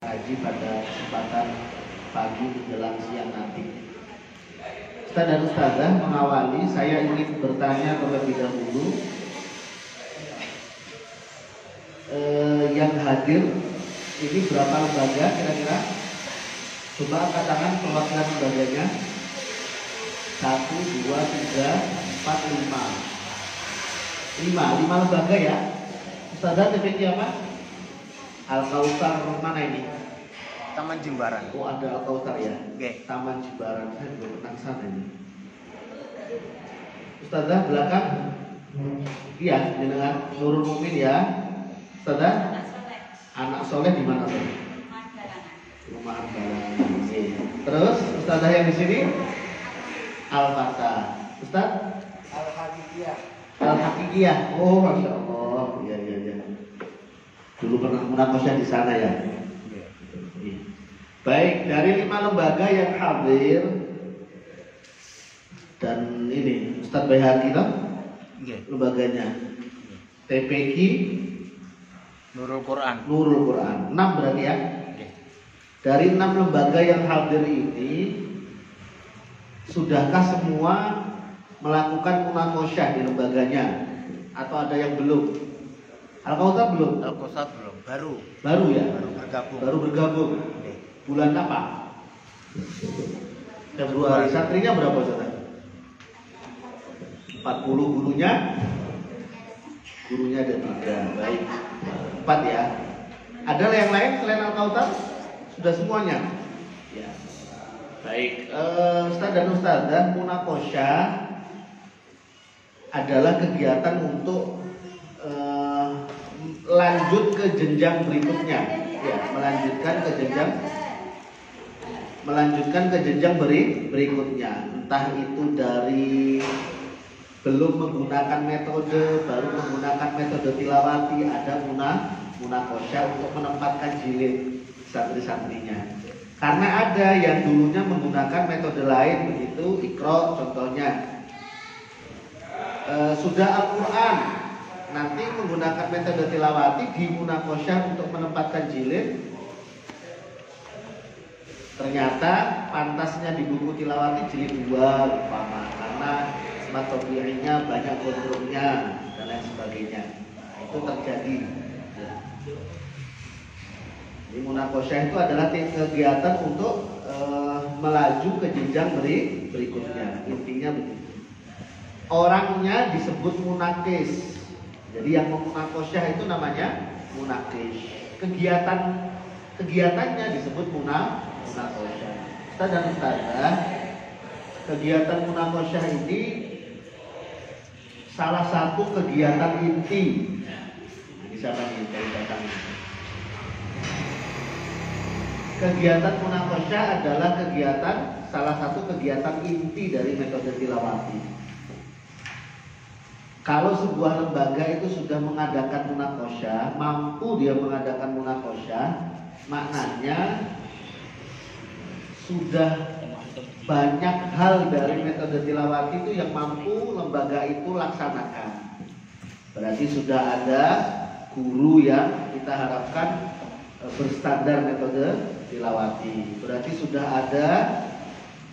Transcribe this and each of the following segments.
Haji pada kesempatan pagi menjelang siang nanti. Ustaz dan Ustazah mengawali, saya ingin bertanya terlebih dahulu, yang hadir ini berapa lembaga kira-kira? Coba angkat tangan perwakilan lembaganya. 1, 2, 3, 4, 5 lembaga ya. Ustazah TPQ apa? Al-Kautsar mana ini? Taman Jimbaran. Oh, ada Al-Kautsar ya? Oke. Taman Jimbaran, saya belum pernah sana ini. Ustazah belakang? Iya, dengan Nurul Mukmin ya. Ustazah? Anak soleh di mana tuh? Rumah Balangan. Oke. Terus Ustazah yang di sini? Al-Fatah. Ustaz? Al-Hakikiyah. Al-Hakikiyah. Oh, masya Allah. Iya. Dulu pernah munakosya di sana ya. Baik, dari 5 lembaga yang hadir dan ini Ustadz Bayhaqi toh? Lembaganya TPQ Nurul Quran. 6 berarti ya. Dari 6 lembaga yang hadir ini, sudahkah semua melakukan munakosyah di lembaganya atau ada yang belum? Al-Kautsar belum? Al-Kautsar belum. Baru ya? Baru bergabung. Bulan apa? Februari. Santrinya berapa saudara? 40. Gurunya? Gurunya ada 3. Baik. 4 ya. Ada yang lain selain Al-Kautsar? Sudah semuanya? Ya. Baik. Ustaz dan Ustazah, munakosyah adalah kegiatan untuk lanjut ke jenjang berikutnya, ya, melanjutkan ke jenjang berikutnya, entah itu dari belum menggunakan metode, baru menggunakan metode tilawati, ada munakosyah untuk menempatkan jilid santri-santrinya. Karena ada yang dulunya menggunakan metode lain, begitu Iqra contohnya, sudah Al-Quran, nanti menggunakan metode tilawati di munakosyah untuk menempatkan jilid. Ternyata pantasnya di buku tilawati jilid 2 umpama, karena matobi'inya banyak gondrongnya dan lain sebagainya. Itu terjadi. Jadi munakosyah itu adalah kegiatan untuk melaju ke jenjang berikutnya. Intinya begitu. Orangnya disebut munakis. Jadi yang munakosyah itu namanya munakis. Kegiatannya disebut munakosyah. Ustaz dan Ustazah, kegiatan munakosyah ini salah satu kegiatan inti. Ini siapa nih dari datang ini? Kegiatan munakosyah adalah salah satu kegiatan inti dari metode tilawati. Kalau sebuah lembaga itu sudah mengadakan munakosyah, mampu dia mengadakan munakosyah, maknanya sudah banyak hal dari metode tilawati itu yang mampu lembaga itu laksanakan. Berarti sudah ada guru yang kita harapkan berstandar metode tilawati. Berarti sudah ada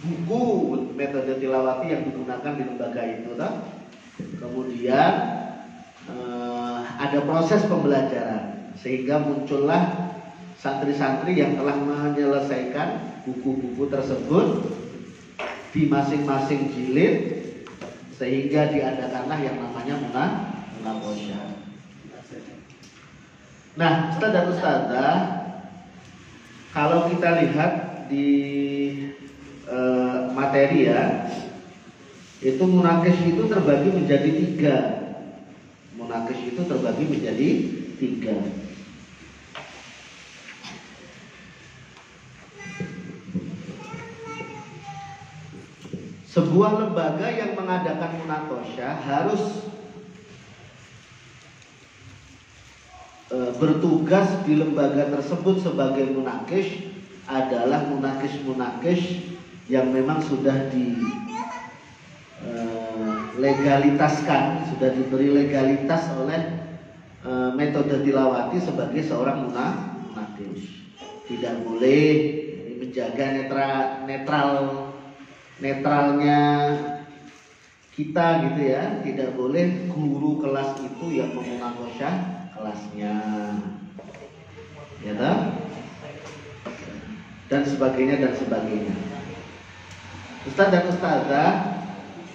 buku metode tilawati yang digunakan di lembaga itu, toh? Kemudian ada proses pembelajaran sehingga muncullah santri-santri yang telah menyelesaikan buku-buku tersebut di masing-masing jilid, sehingga diadakanlah yang namanya munakosyah. Nah, Ustaz dan Ustazah, kalau kita lihat di materi ya, itu munakis itu terbagi menjadi 3. Munakis itu terbagi menjadi 3. Sebuah lembaga yang mengadakan munakosyah harus bertugas di lembaga tersebut sebagai munakis adalah munakis yang memang sudah legalitaskan, sudah diberi legalitas oleh metode tilawati sebagai seorang munakis. tidak boleh menjaga netralnya kita gitu ya. Tidak boleh guru kelas itu yang memunakosyah kelasnya, ya toh? Dan sebagainya. Ustaz dan ustazah,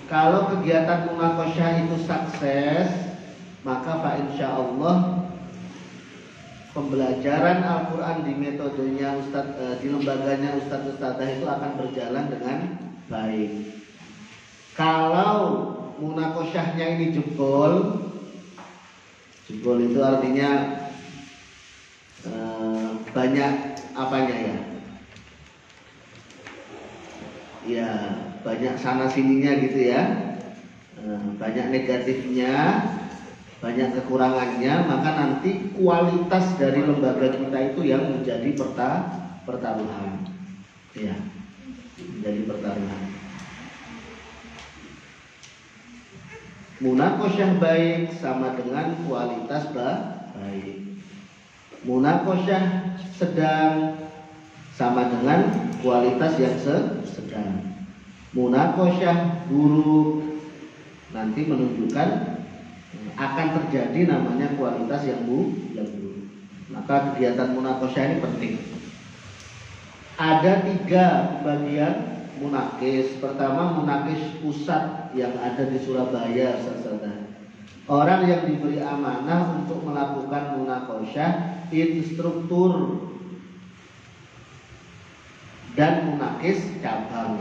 kalau kegiatan munakosyah itu sukses, maka Pak insya Allah pembelajaran Al-Quran di metodenya di lembaganya Ustaz Ustazah itu akan berjalan dengan baik. Kalau munakosyahnya ini jebol itu artinya banyak apanya ya? Ya banyak sana sininya gitu ya, banyak negatifnya, banyak kekurangannya, maka nanti kualitas dari lembaga kita itu yang menjadi pertaruhan, ya, menjadi pertaruhan. Munakosyah baik sama dengan kualitas baik. Munakosyah sedang sama dengan kualitas yang sedang. Munakosyah buruk nanti menunjukkan akan terjadi namanya kualitas yang buruk. Maka kegiatan munakosyah ini penting. Ada 3 bagian munakis. Pertama, munakis pusat yang ada di Surabaya, saudara. Orang yang diberi amanah untuk melakukan munakosyah, instruktur dan munakis cabang.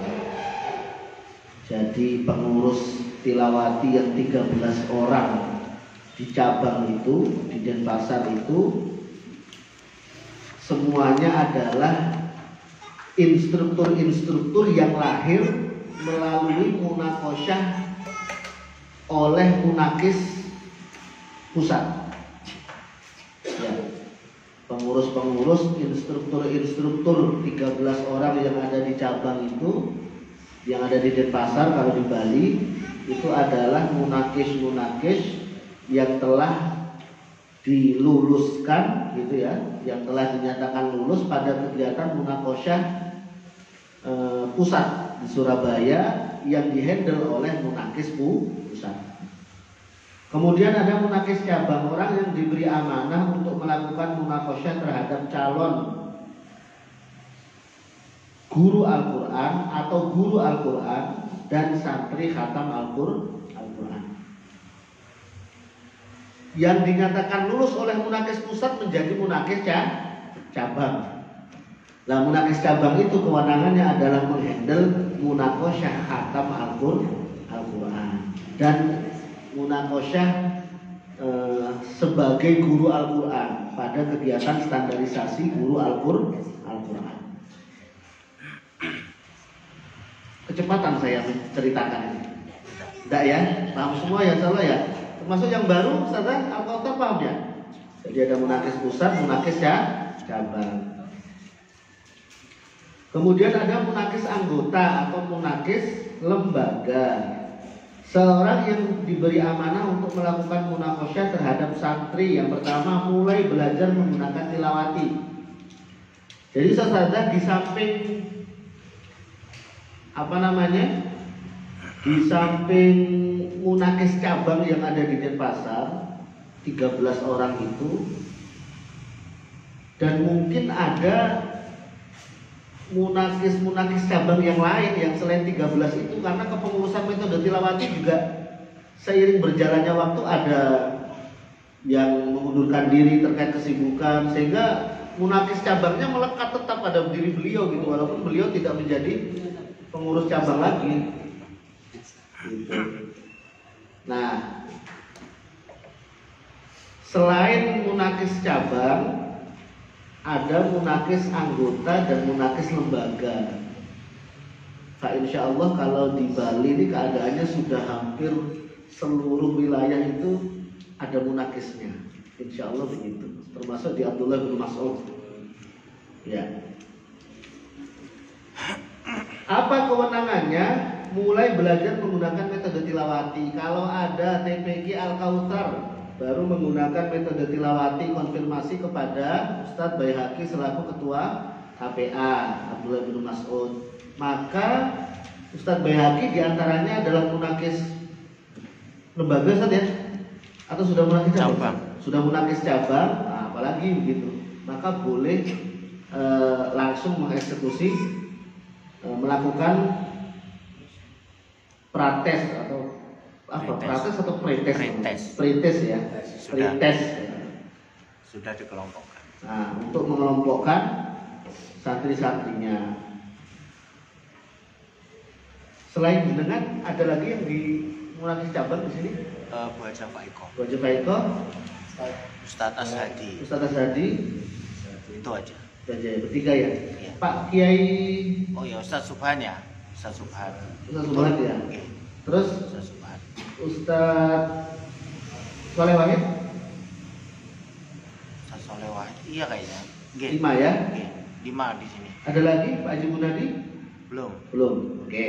Jadi pengurus tilawati yang 13 orang di cabang itu, di Denpasar itu, semuanya adalah instruktur-instruktur yang lahir melalui munakosyah oleh munakis pusat. Ya. Pengurus-pengurus, instruktur-instruktur 13 orang yang ada di cabang itu, yang ada di Denpasar kalau di Bali, itu adalah munakis-munakis yang telah diluluskan gitu ya, yang telah dinyatakan lulus pada kegiatan munakosyah pusat di Surabaya yang dihandle oleh munakis pusat. Kemudian ada munakis cabang, orang yang diberi amanah untuk melakukan munakosyah terhadap calon guru Al-Quran atau guru Al-Quran dan santri khatam Al-Quran. Yang dinyatakan lulus oleh munakis pusat menjadi munakis cabang. Nah, munakis cabang itu kewenangannya adalah menghandle munakosyah khatam Al-Quran dan munakosyah sebagai guru Al-Quran pada kegiatan standarisasi guru Al-Quran. Kecepatan saya menceritakan ini. Enggak ya? Paham semua ya salah ya? Termasuk yang baru, Ustaz Al-Kautsar paham ya? Jadi ada munakis pusat, munakis cabang. Kemudian ada munakis anggota atau munakis lembaga. Seorang yang diberi amanah untuk melakukan munakosyah terhadap santri, yang pertama mulai belajar menggunakan tilawati. Jadi Ustaz di samping di samping munakis cabang yang ada di Denpasar 13 orang itu, dan mungkin ada munakis cabang yang lain yang selain 13 itu, karena kepengurusan metode tilawati juga seiring berjalannya waktu ada yang mengundurkan diri terkait kesibukan, sehingga munakis cabangnya melekat tetap pada diri beliau gitu, walaupun beliau tidak menjadi pengurus cabang lagi gitu. Nah, selain munakis cabang, ada munakis anggota dan munakis lembaga. Nah, insya Allah kalau di Bali ini keadaannya sudah hampir seluruh wilayah itu ada munakisnya. Insya Allah begitu. Termasuk di Abdullah bin Mas'ud. Ya. Apa kewenangannya? Mulai belajar menggunakan metode tilawati. Kalau ada TPG Al-Kautsar baru menggunakan metode tilawati konfirmasi kepada Ustadz Baihaqi selaku ketua KPA Abdullah bin Mas'ud. Maka Ustadz Baihaqi diantaranya adalah munakis lembaga, Ustadz ya? Atau sudah munakis cabang? Sudah munakis cabang, nah, apalagi begitu. Maka boleh langsung mengeksekusi, melakukan prates atau apa? Prates atau pretes? Pretes ya. Pretes. Sudah dikelompokkan. Nah, untuk mengelompokkan santri-santrinya. Selain jenengan, ada lagi yang di munakis cabang di sini? Bu Haja Faiko. Bu Haja Faiko. Ustadz Ashadi. Ustadz Ashadi. Itu aja. Itu aja ya, bertiga ya. Iya. Pak Kiai. Oh ya, Ustadz Subhan ya. Ustadz Subhan. Ustadz Subhan ya. Oke. Terus Ustadz Subhan. Ustadz Soleh Wahid. Ustadz Soleh Wahid. Iya kayaknya. Oke. 5 ya. Oke. 5 di sini. Ada lagi Pak Haji Gunadi? Belum. Belum. Oke.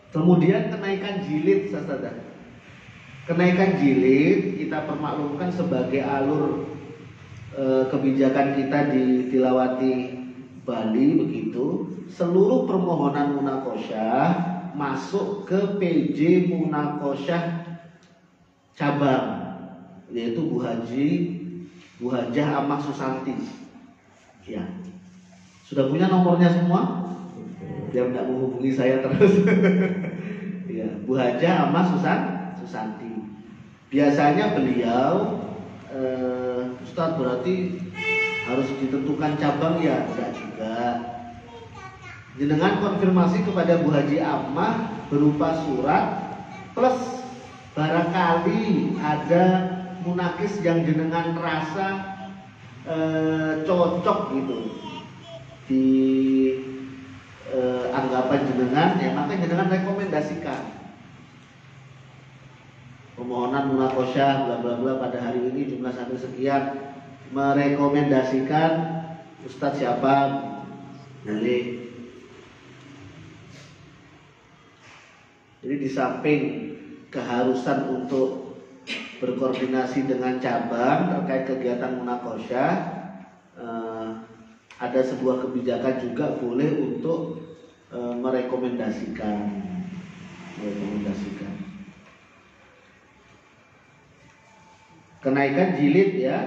Kemudian kenaikan jilid, Ustadz. Kenaikan jilid kita permaklumkan sebagai alur kebijakan kita di Tilawati Bali begitu. Seluruh permohonan munakosyah masuk ke PJ Munakosyah cabang, yaitu Bu Hajah Amah Susanti. Ya, sudah punya nomornya semua? Biar nggak menghubungi saya terus. Ya, Bu Hajah Amah Susanti. Biasanya beliau Ustadz berarti harus ditentukan cabang ya? Enggak juga. Jenengan konfirmasi kepada Bu Haji Amah berupa surat plus barangkali ada munakis yang jenengan rasa cocok gitu di anggapan jenengan, ya maka jenengan rekomendasikan permohonan munakosyah bla bla bla pada hari ini jumlah santri sekian, merekomendasikan Ustadz siapa boleh. Jadi di samping keharusan untuk berkoordinasi dengan cabang terkait kegiatan munakosyah, ada sebuah kebijakan juga boleh untuk merekomendasikan. Kenaikan jilid ya,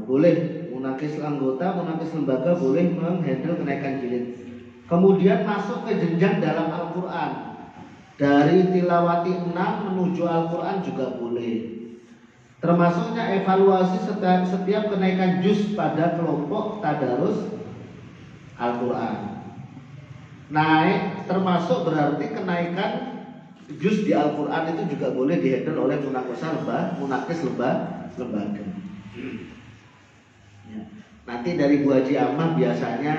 boleh munakis anggota, munakis lembaga boleh menghandle kenaikan jilid. Kemudian masuk ke jenjang dalam Al-Quran. Dari tilawati 6 menuju Al-Quran juga boleh. Termasuknya evaluasi setiap kenaikan juz pada kelompok tadarus Al-Quran. Naik termasuk berarti kenaikan juz di Al-Quran itu juga boleh dihandle oleh munakis lembaga. Ya. Nanti dari Bu Haji Amah biasanya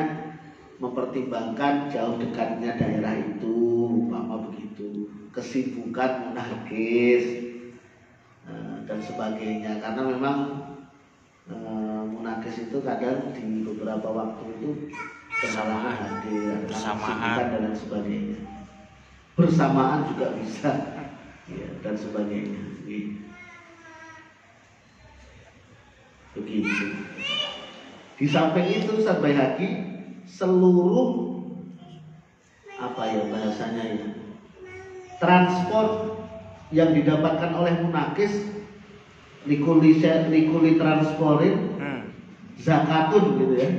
mempertimbangkan jauh dekatnya daerah itu, umpama begitu, kesibukan munakis dan sebagainya, karena memang munakis itu kadang di beberapa waktu itu bersamaan hadir, kesibukan dan lain sebagainya, bersamaan juga bisa ya, dan sebagainya begitu. Di samping itu Ustadz Baihaqi seluruh apa ya bahasanya ya, transport yang didapatkan oleh munakis likuli transporin zakatun gitu ya.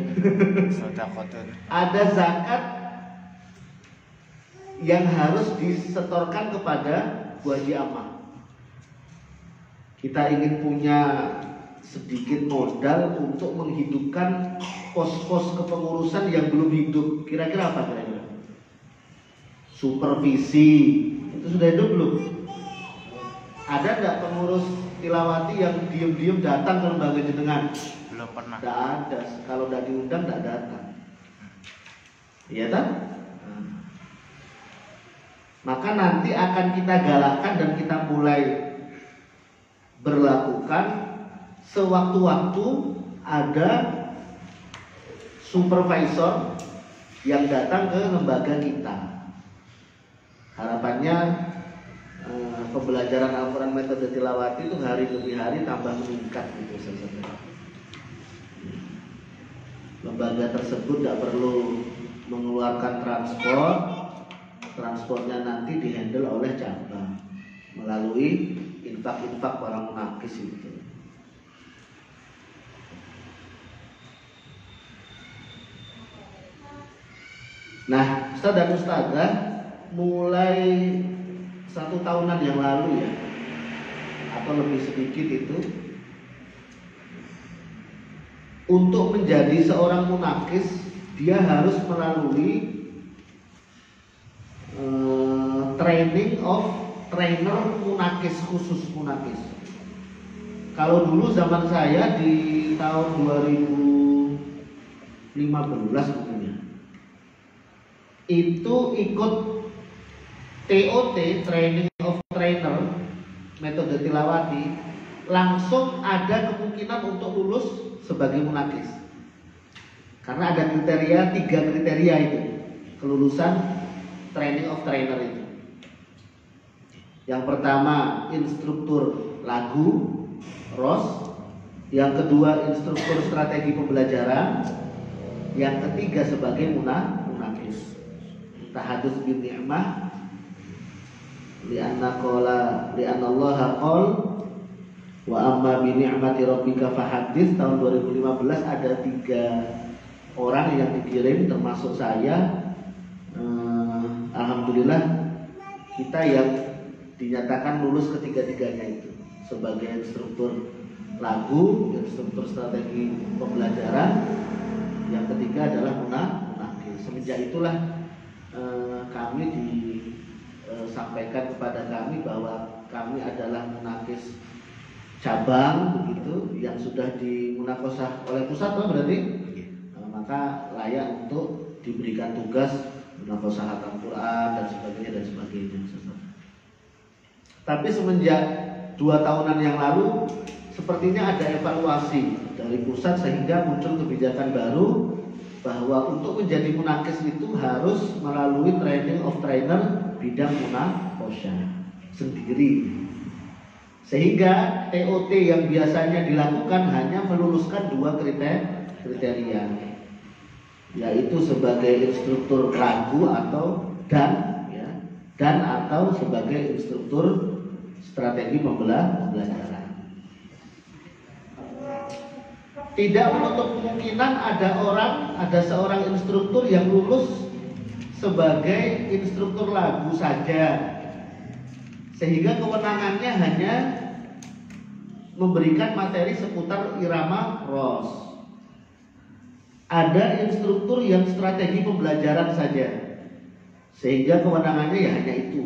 Ada zakat yang harus disetorkan kepada Bu Haji Amah. Kita ingin punya sedikit modal untuk menghidupkan pos-pos kepengurusan yang belum hidup. Kira-kira apa kira-kira? Supervisi itu sudah hidup belum? Ada nggak pengurus tilawati yang diem-diem datang ke lembaga jenengan? Belum pernah. Nggak ada. Kalau nggak diundang nggak datang. Iya kan? Maka nanti akan kita galakkan dan kita mulai berlakukan sewaktu-waktu ada supervisor yang datang ke lembaga kita. Harapannya pembelajaran Al-Quran metode tilawati itu hari demi hari tambah meningkat gitu saudara. Lembaga tersebut tidak perlu mengeluarkan transportnya nanti dihandle oleh cabang melalui infak-infak para munakis itu. Nah, Ustaz dan Ustazah mulai 1 tahunan yang lalu ya, atau lebih sedikit itu, untuk menjadi seorang munakis dia harus melalui training of trainer munakis, khusus munakis. Kalau dulu zaman saya di tahun 2015 mungkin ya, itu ikut TOT, training of trainer metode tilawati, langsung ada kemungkinan untuk lulus sebagai munakis. Karena ada kriteria, 3 kriteria itu kelulusan training of trainer itu. Yang pertama instruktur lagu ROS, yang kedua instruktur strategi pembelajaran, yang ketiga sebagai munakis. Tahadus bin ni'mah, li'anna Allah qol wa amma bi ni'mati rabbika fahaddits. Tahun 2015 ada 3 orang yang dikirim termasuk saya. Alhamdulillah kita yang dinyatakan lulus ketiga-tiganya itu sebagai instruktur lagu, instruktur strategi pembelajaran, yang ketiga adalah munakis. Semenjak itulah kami disampaikan kepada kami bahwa kami adalah munakis cabang begitu, yang sudah dimunakosah oleh pusat berarti, maka layak untuk diberikan tugas munakosah Al-Quran dan sebagainya. Tapi semenjak 2 tahunan yang lalu sepertinya ada evaluasi dari pusat sehingga muncul kebijakan baru bahwa untuk menjadi munakis itu harus melalui training of trainer bidang munakosyah sendiri. Sehingga TOT yang biasanya dilakukan hanya meluluskan 2 kriteria, yaitu sebagai instruktur lagu atau dan atau sebagai instruktur strategi pembelajaran. Tidak menutup kemungkinan ada seorang instruktur yang lulus sebagai instruktur lagu saja, sehingga kewenangannya hanya memberikan materi seputar irama ROS. Ada instruktur yang strategi pembelajaran saja, sehingga kewenangannya ya hanya itu.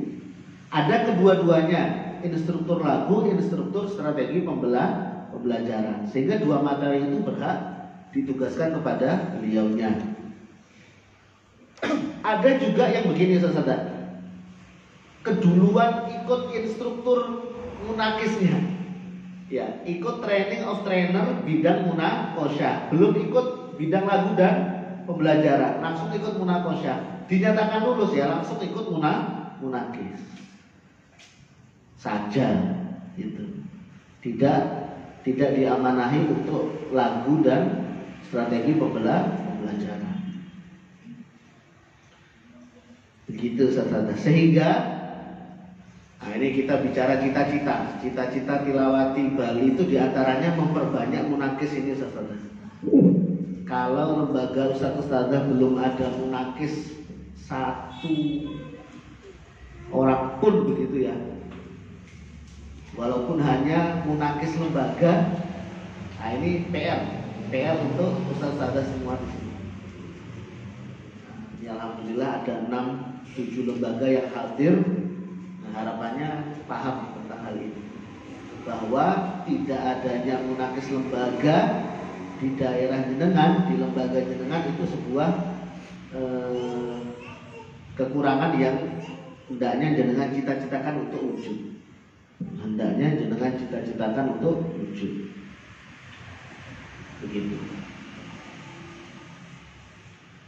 Ada kedua-duanya, instruktur lagu, instruktur strategi pembelajaran, sehingga 2 materi itu berhak ditugaskan kepada beliaunya. Ada juga yang begini saudara, keduluan ikut instruktur munakisnya, ya ikut training of trainer bidang munakosyah, belum ikut bidang lagu dan pembelajaran, langsung ikut munakosyah, dinyatakan lulus ya langsung ikut munakis saja gitu. Tidak diamanahi untuk lagu dan strategi pembelajaran. Begitu saudara. Sehingga ini kita bicara cita-cita tilawati Bali itu diantaranya memperbanyak munakis ini saudara. Kalau lembaga ustadz-ustadzah belum ada munakis 1 orang pun begitu ya, walaupun hanya munakis lembaga, nah ini PR untuk ustadz-ustadzah semua di sini. Ya, alhamdulillah ada 6-7 lembaga yang hadir. Nah, harapannya paham tentang hal ini, bahwa tidak adanya munakis lembaga di daerah jenengan, di lembaga jenengan itu sebuah kekurangan yang hendaknya jenengan cita-citakan untuk wujud. Begitu.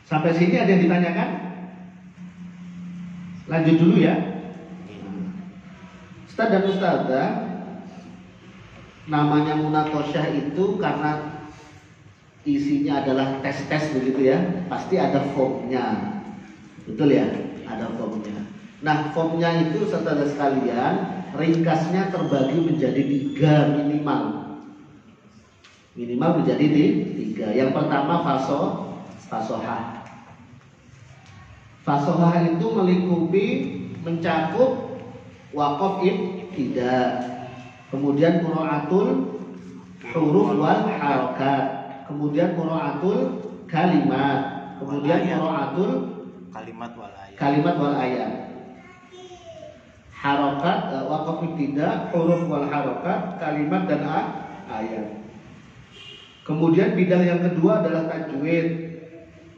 Sampai sini ada yang ditanyakan? Lanjut dulu ya. Ustaz dan Ustazah, namanya munakosyah itu karena isinya adalah tes-tes begitu ya, pasti ada formnya, betul ya, ada formnya. Nah, formnya itu saudara sekalian, ringkasnya terbagi menjadi 3 minimal. Minimal menjadi 3. Yang pertama fasohah. Fasohah itu melingkupi, mencakup waqaf ibtida, kemudian mura'atul huruf wal harakat, kemudian mura'atul kalimat, kemudian mura'atul kalimat wal ayat. Harakat, waqaf ibtida, huruf wal harakat, kalimat dan ayat. Kemudian bidang yang kedua adalah tajwid,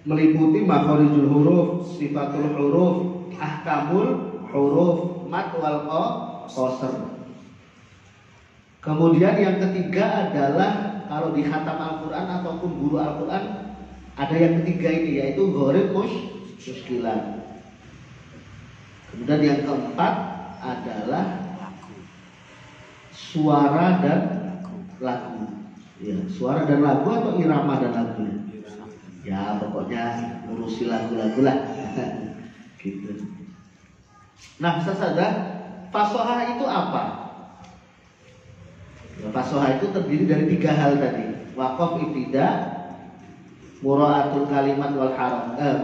meliputi makhorijul huruf, sifatul huruf, ahkamul huruf, mad wal qasr. Kemudian yang ketiga adalah kalau di khatam Al-Quran ataupun guru Al-Quran ada yang ketiga ini, yaitu gharib muskilan. Kemudian yang keempat adalah suara dan lagu. Ya, suara dan lagu atau irama dan lagu. Ya, pokoknya ngurusi lagu-lagu lah. Gitu. Nah, saudara, fasohah itu apa? Fasohah itu terdiri dari 3 hal tadi. Waqaf ibtida, mura'atul kalimat wal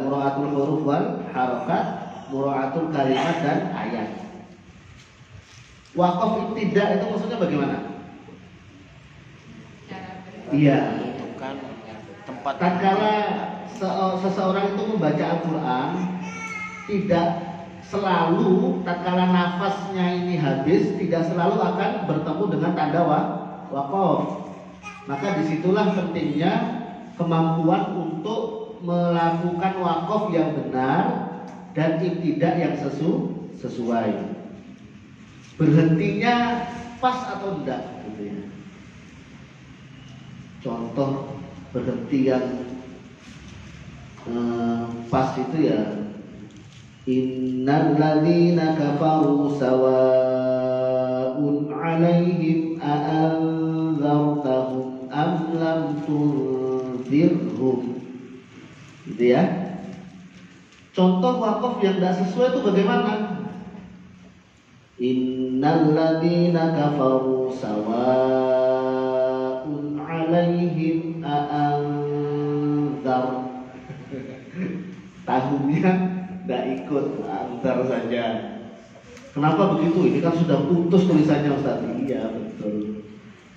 mura'atul huruf wal harakat, mura'atul kalimat dan ayat. Waqaf ibtida itu maksudnya bagaimana? Iya. Tempat. Tatkala seseorang itu membaca Al-Quran, tidak selalu tatkala nafasnya ini habis, tidak selalu akan bertemu dengan tanda waqaf. Maka disitulah pentingnya kemampuan untuk melakukan waqaf yang benar dan ibtidak yang sesuai. Berhentinya pas atau enggak gitu ya. Contoh berhenti yang pas itu ya, innal ladzina kafaru sawa'un 'alaihim a'anzartahum am lam tunzirhum. Gitu ya. Contoh waqaf yang tidak sesuai itu bagaimana? Innal ladzina kafaru sawa'un 'alaihim a'anzar. Tahunnya tidak ikut, antar saja. Kenapa begitu? Ini kan sudah putus tulisannya Ustaz. Iya betul.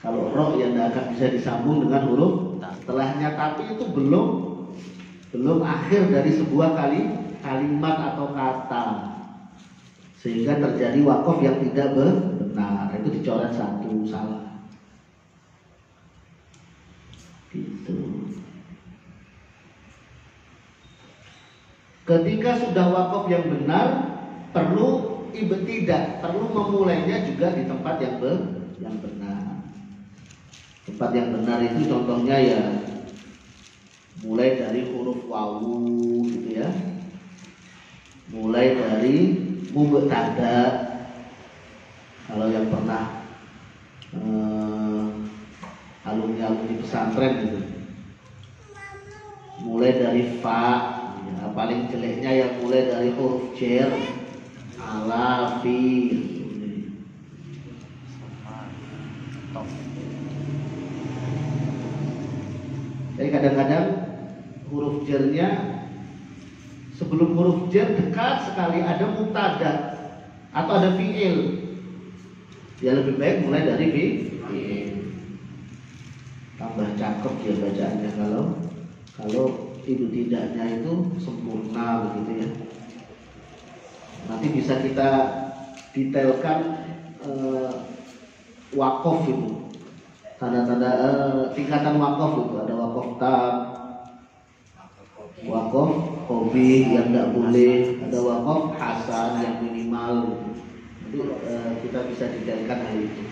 Kalau roh yang tidak akan bisa disambung dengan huruf setelahnya, tapi itu belum akhir dari sebuah kalimat atau kata, sehingga terjadi waqaf yang tidak benar. Itu dicoret 1, salah. Gitu. Ketika sudah waqaf yang benar, perlu ibtidah, perlu memulainya juga di tempat yang benar. Tempat yang benar itu contohnya ya, mulai dari huruf wawu gitu ya, mulai dari mubtada. Kalau yang pernah alumni pesantren gitu, mulai dari fa. Ya, paling jeleknya yang mulai dari huruf jar, ala, fi. Jadi kadang-kadang huruf jarnya, sebelum huruf jar dekat sekali ada mubtada atau ada fi'il. Ya lebih baik mulai dari fi'il. Tambah cakep ya bacaannya kalau itu tidaknya itu sempurna begitu ya. Nanti bisa kita detailkan waqaf itu, tanda-tanda tingkatan waqaf itu. Ada waqaf tam, waqaf hobi yang tidak boleh, ada waqaf hasan yang minimal. Nanti kita bisa detailkan hal itu.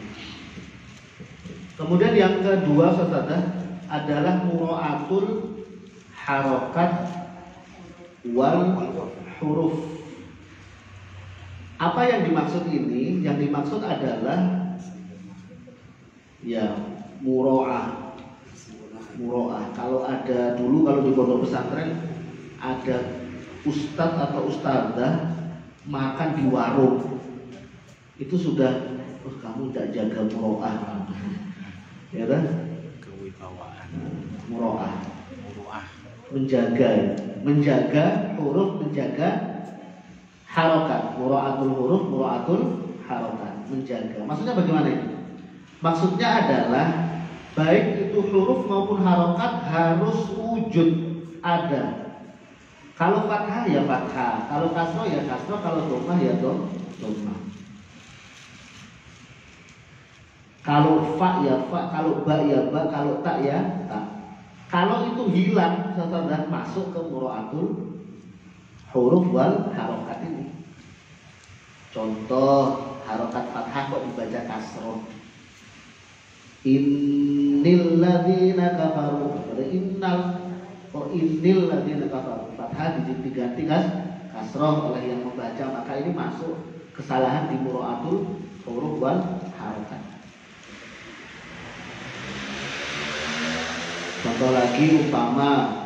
Kemudian yang kedua saudara adalah mura'atul harakat wal huruf. Apa yang dimaksud ini? Yang dimaksud adalah ya muro'ah. Muro'ah. Kalau ada dulu, kalau di pondok pesantren ada ustadz atau ustadzah makan di warung, itu sudah, oh kamu tidak jaga muro'ah, ya kan? Kewibawaan. Muro'ah. Muruah. Menjaga huruf, menjaga harokat. Muro'atul huruf, muro'atul harokat. Menjaga. Maksudnya bagaimana ini? Maksudnya adalah baik itu huruf maupun harokat harus wujud, ada. Kalau fathah ya fathah, kalau kasroh ya kasroh, kalau dhammah ya dhammah. Kalau fa ya fa, kalau ba ya ba, kalau ta ya ta. Kalau itu hilang setelah masuk ke muro'atul huruf wal harokat ini. Contoh harokat fathah kok dibaca kasroh. Innil ladzina kafaru. Pada innal, kok innil ladzina kafaru. Fathah diganti kasroh oleh yang membaca, maka ini masuk kesalahan di muro'atul huruf wal harokat. Contoh lagi umpama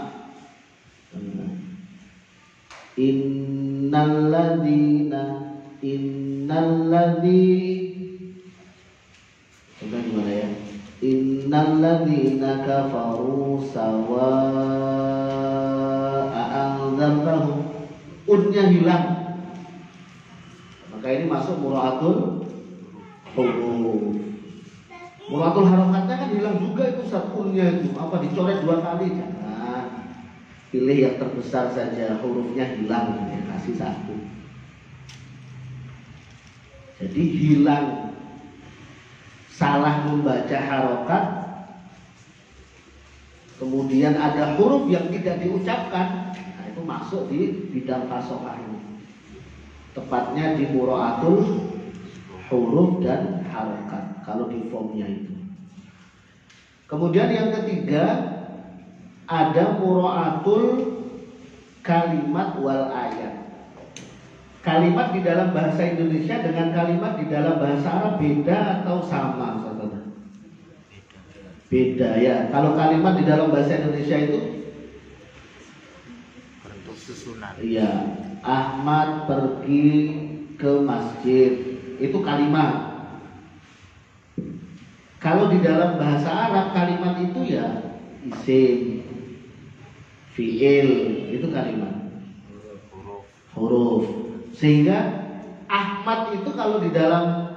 innalladzi, coba gimana ya? Innalladzina kafaru sawaa'a anzartahum, unnya hilang, maka ini masuk muro'atul huruf. Muro'atul harokatnya kan hilang juga itu unnya itu, apa dicoret 2 kali? Jangan, pilih yang terbesar saja, hurufnya hilang, ya, kasih 1. Jadi hilang, salah membaca harokat, kemudian ada huruf yang tidak diucapkan, nah itu masuk di bidang fasohah ini, tepatnya di muro'atul huruf dan harokat kalau di formnya itu. Kemudian yang ketiga ada muro'atul kalimat wal ayat. Kalimat di dalam bahasa Indonesia dengan kalimat di dalam bahasa Arab beda atau sama, saudara? Beda ya. Kalau kalimat di dalam bahasa Indonesia itu Bentuk susunan. iya, Ahmad pergi ke masjid, itu kalimat. Kalau di dalam bahasa Arab kalimat itu ya isim, fi'il, itu kalimat, huruf. Sehingga Ahmad itu kalau di dalam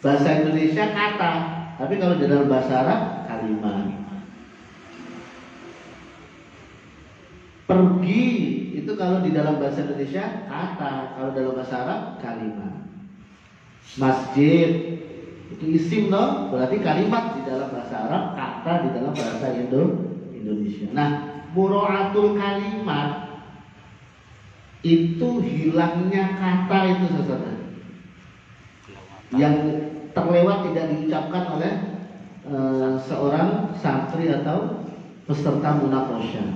bahasa Indonesia kata, tapi kalau di dalam bahasa Arab kalimat. Pergi itu kalau di dalam bahasa Indonesia kata, kalau dalam bahasa Arab kalimat. Masjid itu isim loh, berarti kalimat di dalam bahasa Arab, kata di dalam bahasa Indonesia. Nah, muro'atul kalimat itu hilangnya kata itu, saudara, yang terlewat tidak diucapkan oleh seorang santri atau peserta munaqasyah.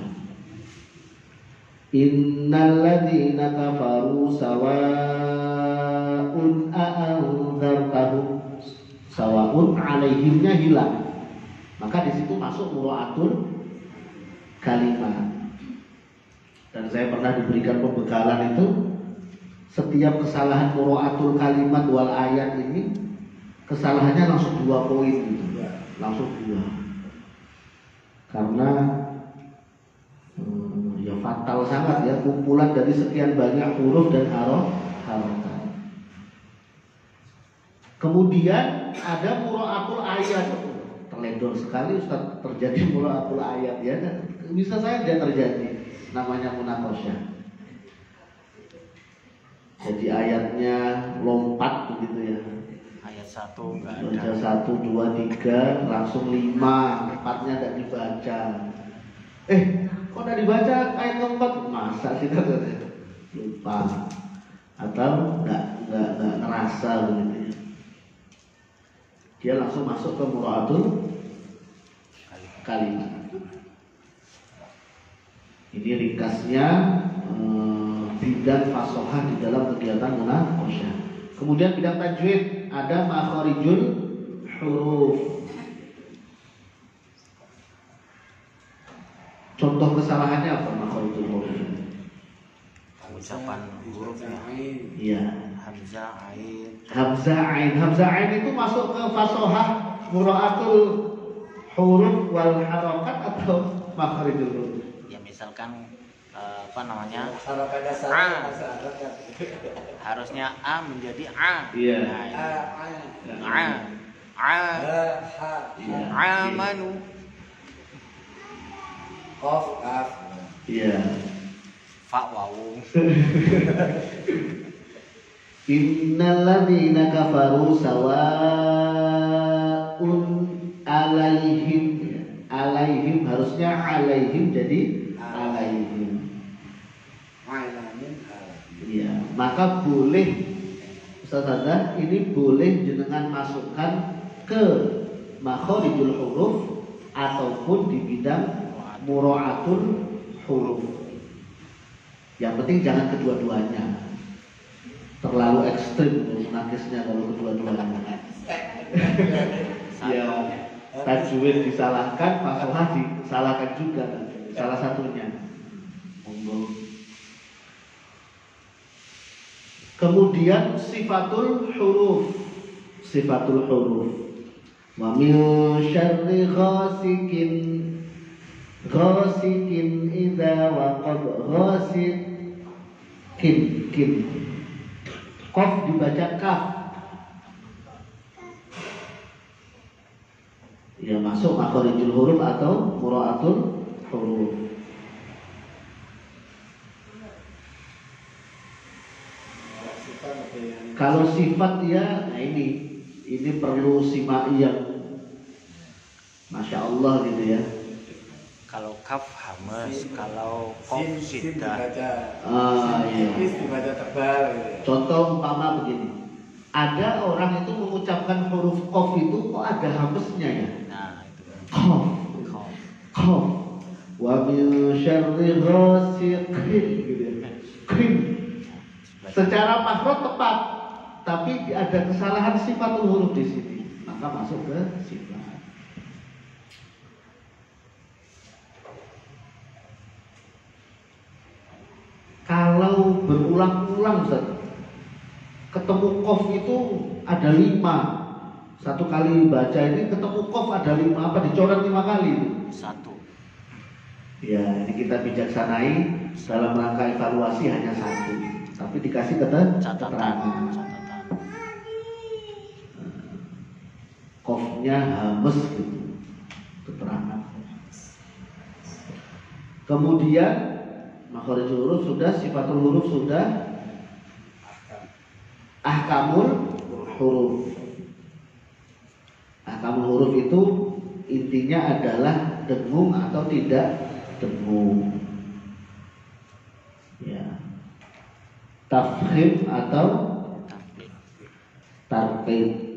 Innalladzina kafaru sawa'un a'anzartahum, sawa'un alaihimnya hilang, maka di situ masuk muro'atul kalimat. Dan saya pernah diberikan pembekalan itu, setiap kesalahan muro'atul kalimat wal ayat ini kesalahannya langsung 2 poin gitu, langsung 2, karena ya fatal sangat ya, kumpulan dari sekian banyak huruf dan harokat. Kemudian ada muro'atul ayat, terledor sekali Ustaz, terjadi muro'atul ayat ya, bisa saja terjadi, namanya munaqasyah. Jadi ayatnya lompat begitu ya. Ayat 1 enggak ada. Baca 1, 2, 3, langsung 5, 4-nya tidak dibaca. Kok tidak dibaca ayat keempat? Masa kita lupa atau nggak ngerasa begitu ya. Dia langsung masuk ke muro'atul kalimat. Ini ringkasnya bidang fasohah di dalam kegiatan munaqasyah. Kemudian bidang tajwid ada makharijul huruf. Contoh kesalahannya apa makharijul huruf? Ucapan hurufnya. Iya. Hamzah, ain. Hamzah ain. Hamzah ain itu masuk ke fasohah mura'atul huruf wal harakat atau makharijul huruf? Ya misalkan apa namanya? Harakat dasar A. bahasa Arab kan. Harusnya A menjadi A. Iya. Nah, A, A. A. ha, Iya. Amanu. qaf, kaf. Iya. Fa wawu. Innal ladzina kafaru sawa'un alaihim. Alaihim harusnya alaihim jadi alaihim. Alamin alamin. Iya, maka boleh Ustaz Anda ini boleh jenengan masukkan ke makharijul huruf ataupun di bidang mura'atul huruf. Yang penting jangan kedua-duanya. Terlalu ekstrim menakisnya kalau kedua-duanya. Ya, tajwid disalahkan, fasohah disalahkan juga. Salah satunya. Monggo. Kemudian sifatul huruf. Sifatul huruf. Wa min syarri ghasikin idza waqab kin. Qaf dibaca kaf. Ya masuk makharijul huruf atau mura'atul huruf. Kalau sifat ya, nah ini perlu simak yang Masya Allah gitu ya. Kalau kaf hamas, kalau qaf Sin syiddah. dibaca. Iya. Sin dibaca tebal gitu ya. Contoh umpama begini. Ada orang itu mengucapkan huruf qaf itu kok ada hamesnya ya. Nah, itu. Qaf, Qaf. qaf. Wa min syarri ghasiqin gitu ya. Qin. Secara makhraj tepat, tapi ada kesalahan sifatul huruf di sini. Maka masuk ke sifat. Kalau berulang-ulang Ustaz, ketemu qaf itu ada 5. Satu kali baca ini ketemu qaf ada 5, apa dicoret 5 kali itu? 1. Ya, ini kita bijaksanai dalam rangka evaluasi hanya 1. Tapi dikasih keterangan. Catatan. Qafnya hames gitu. Keterangan. Kemudian makharijul huruf sudah, sifatul huruf sudah, ahkamul huruf. Ahkamul huruf itu intinya adalah dengung atau tidak dengung. Ya. Tafkhim atau tarqib.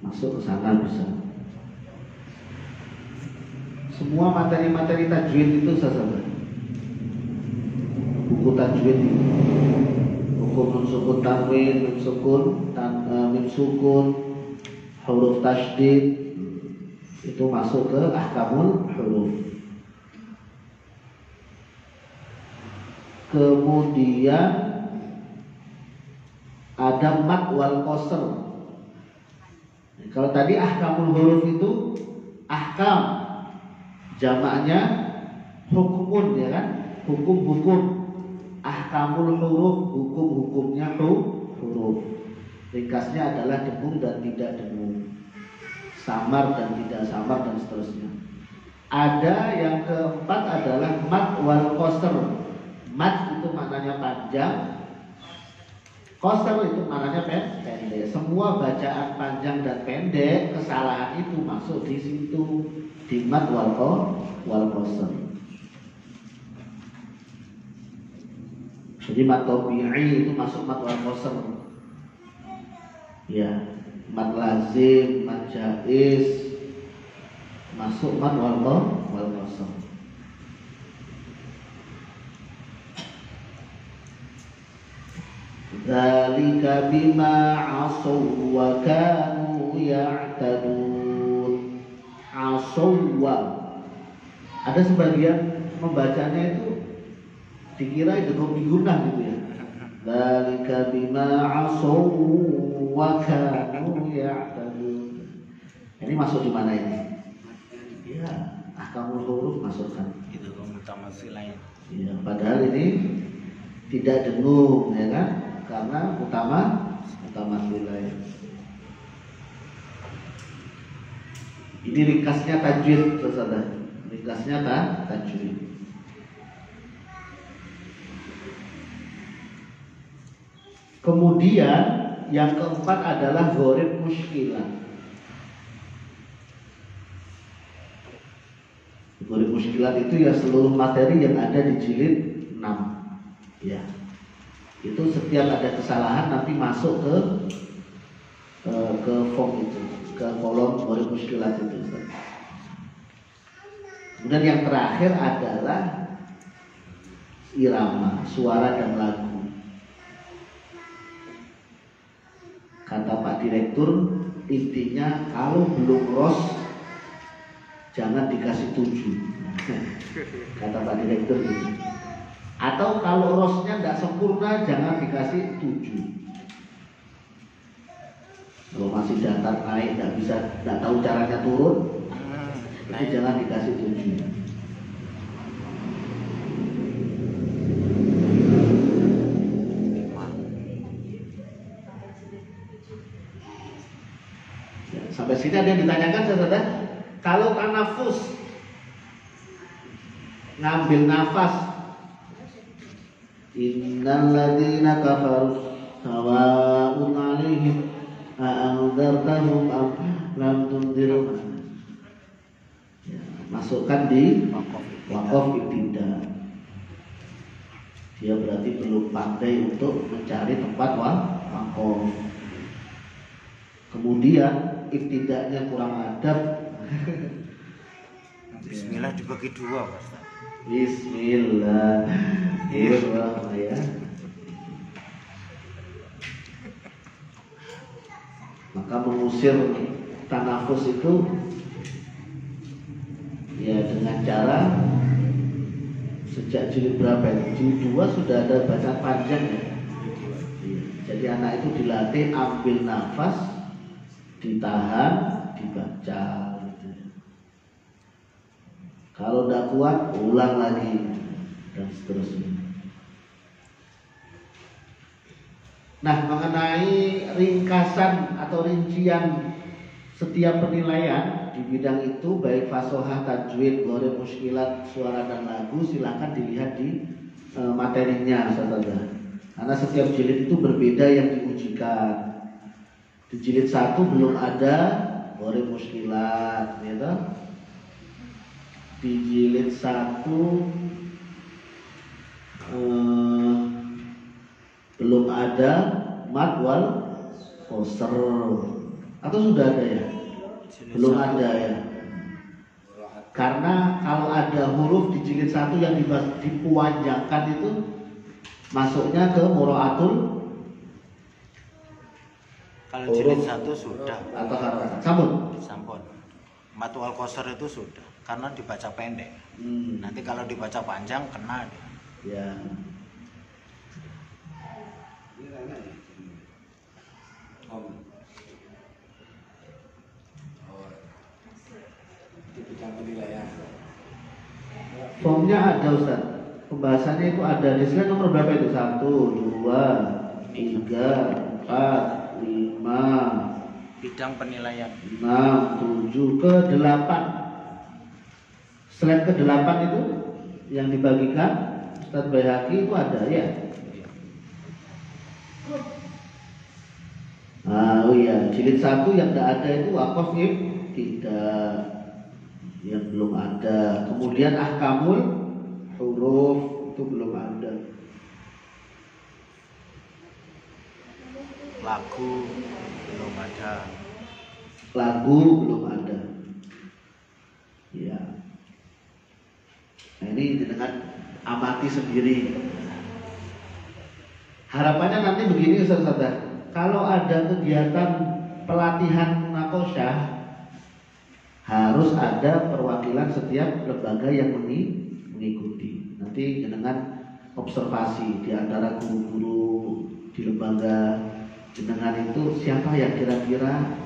Masuk ke sana bisa. Semua materi-materi tajwid itu sahabat. Buku tajwid itu. Hukum nun sukun tanwin, mim sukun, huruf tasydid itu masuk ke ahkamul huruf. Kemudian ada mad wal qasr. Kalau tadi ahkamul huruf itu ahkam, jamaknya hukumun ya kan? Hukum-hukum. Ahkamul huruf, hukum-hukumnya huruf. Ringkasnya adalah dengung dan tidak dengung, samar dan tidak samar dan seterusnya. Ada yang keempat adalah mad wal qasr. Mad itu maknanya panjang, qasr itu maknanya pendek. Semua bacaan panjang dan pendek, kesalahan itu masuk di situ, di mad wal qasr. Jadi mad tabi'i itu masuk mad wal qasr. Ya, mad lazim, mad jaiz masuk mad wal qasr. Dzalika bima 'asaw wa kanu ya'tadun. 'Asaw wa. Ada sebagian membacanya itu dikira itu gunah gitu ya. Dzalika bima 'asaw wa kanu ya'tadun. Ini masuk di mana ini? Ya, ahkamul huruf masukkan. Itu mutamatsilain. Ya, padahal ini tidak dengung ya kan? Karena utama wilayah. Ini ringkasnya tajwid, saudara. Ringkasnya tajwid. Kemudian yang keempat adalah gharib muskilah. Gharib muskilat itu ya seluruh materi yang ada di jilid 6. Ya. Itu setiap ada kesalahan nanti masuk ke form itu, ke kolom gharib muskilat itu. Kemudian yang terakhir adalah irama, suara dan lagu. Kata Pak Direktur, intinya kalau belum ros jangan dikasih 7. Kata Pak Direktur gitu. Atau kalau rosnya tidak sempurna jangan dikasih 7. Kalau masih datar naik tidak tahu caranya turun, itu jangan dikasih 7. Ya, sampai sini ada yang ditanyakan saudara. Kalau tanafus, ngambil nafas, innal ladzina kafaru sawa'un 'alaihim a'andzartahum am lam tunzirhum. Ya, masukkan di waqaf ibtida. Dia berarti belum pandai untuk mencari tempat waqaf. Kemudian ibtidanya kurang adab. Bismillah dibagi 2, Pak. Bismillah. Ya. Maka mengusir tanafus itu ya dengan cara sejak jilid berapa ini? Jilid 2 sudah ada bacaan panjang ya. Jadi anak itu dilatih ambil nafas, ditahan, dibaca gitu. Kalau tidak kuat ulang lagi dan seterusnya. Nah, mengenai ringkasan atau rincian setiap penilaian di bidang itu baik fasohah, tajwid, gharib muskilat, suara dan lagu silahkan dilihat di materinya saudara. Karena setiap jilid itu berbeda yang diujikan. Di jilid 1 belum ada gharib muskilat, gitu. Di jilid 1 belum ada mad wal qasr. Atau sudah ada ya? Belum ada ya. Karena kalau ada huruf di jilid 1 yang dipuanjangkan itu masuknya ke muraatul. Kalau jilid 1 sudah atau harokat sampun. Mad wal qasr itu sudah karena dibaca pendek. Nanti kalau dibaca panjang kena dia. Ya. Formnya ada Ustaz. Pembahasannya itu ada. Di slide nomor berapa itu? 1, 2, 3, 4, 5. Bidang penilaian 6, 7, ke 8. Slide ke 8 itu yang dibagikan Ustaz Baihaqi itu ada ya. Oh iya, jilid 1 yang tidak ada itu waqaf tidak, yang belum ada. Kemudian ahkamul huruf itu belum ada. lagu belum ada. Lagu belum ada. Ya. Nah, ini dengan amati sendiri. Harapannya nanti begini Ustaz Sadar, kalau ada kegiatan pelatihan munakosyah harus ada perwakilan setiap lembaga yang mengikuti. Nanti dengan observasi di antara guru-guru di lembaga jenengan itu siapa yang kira-kira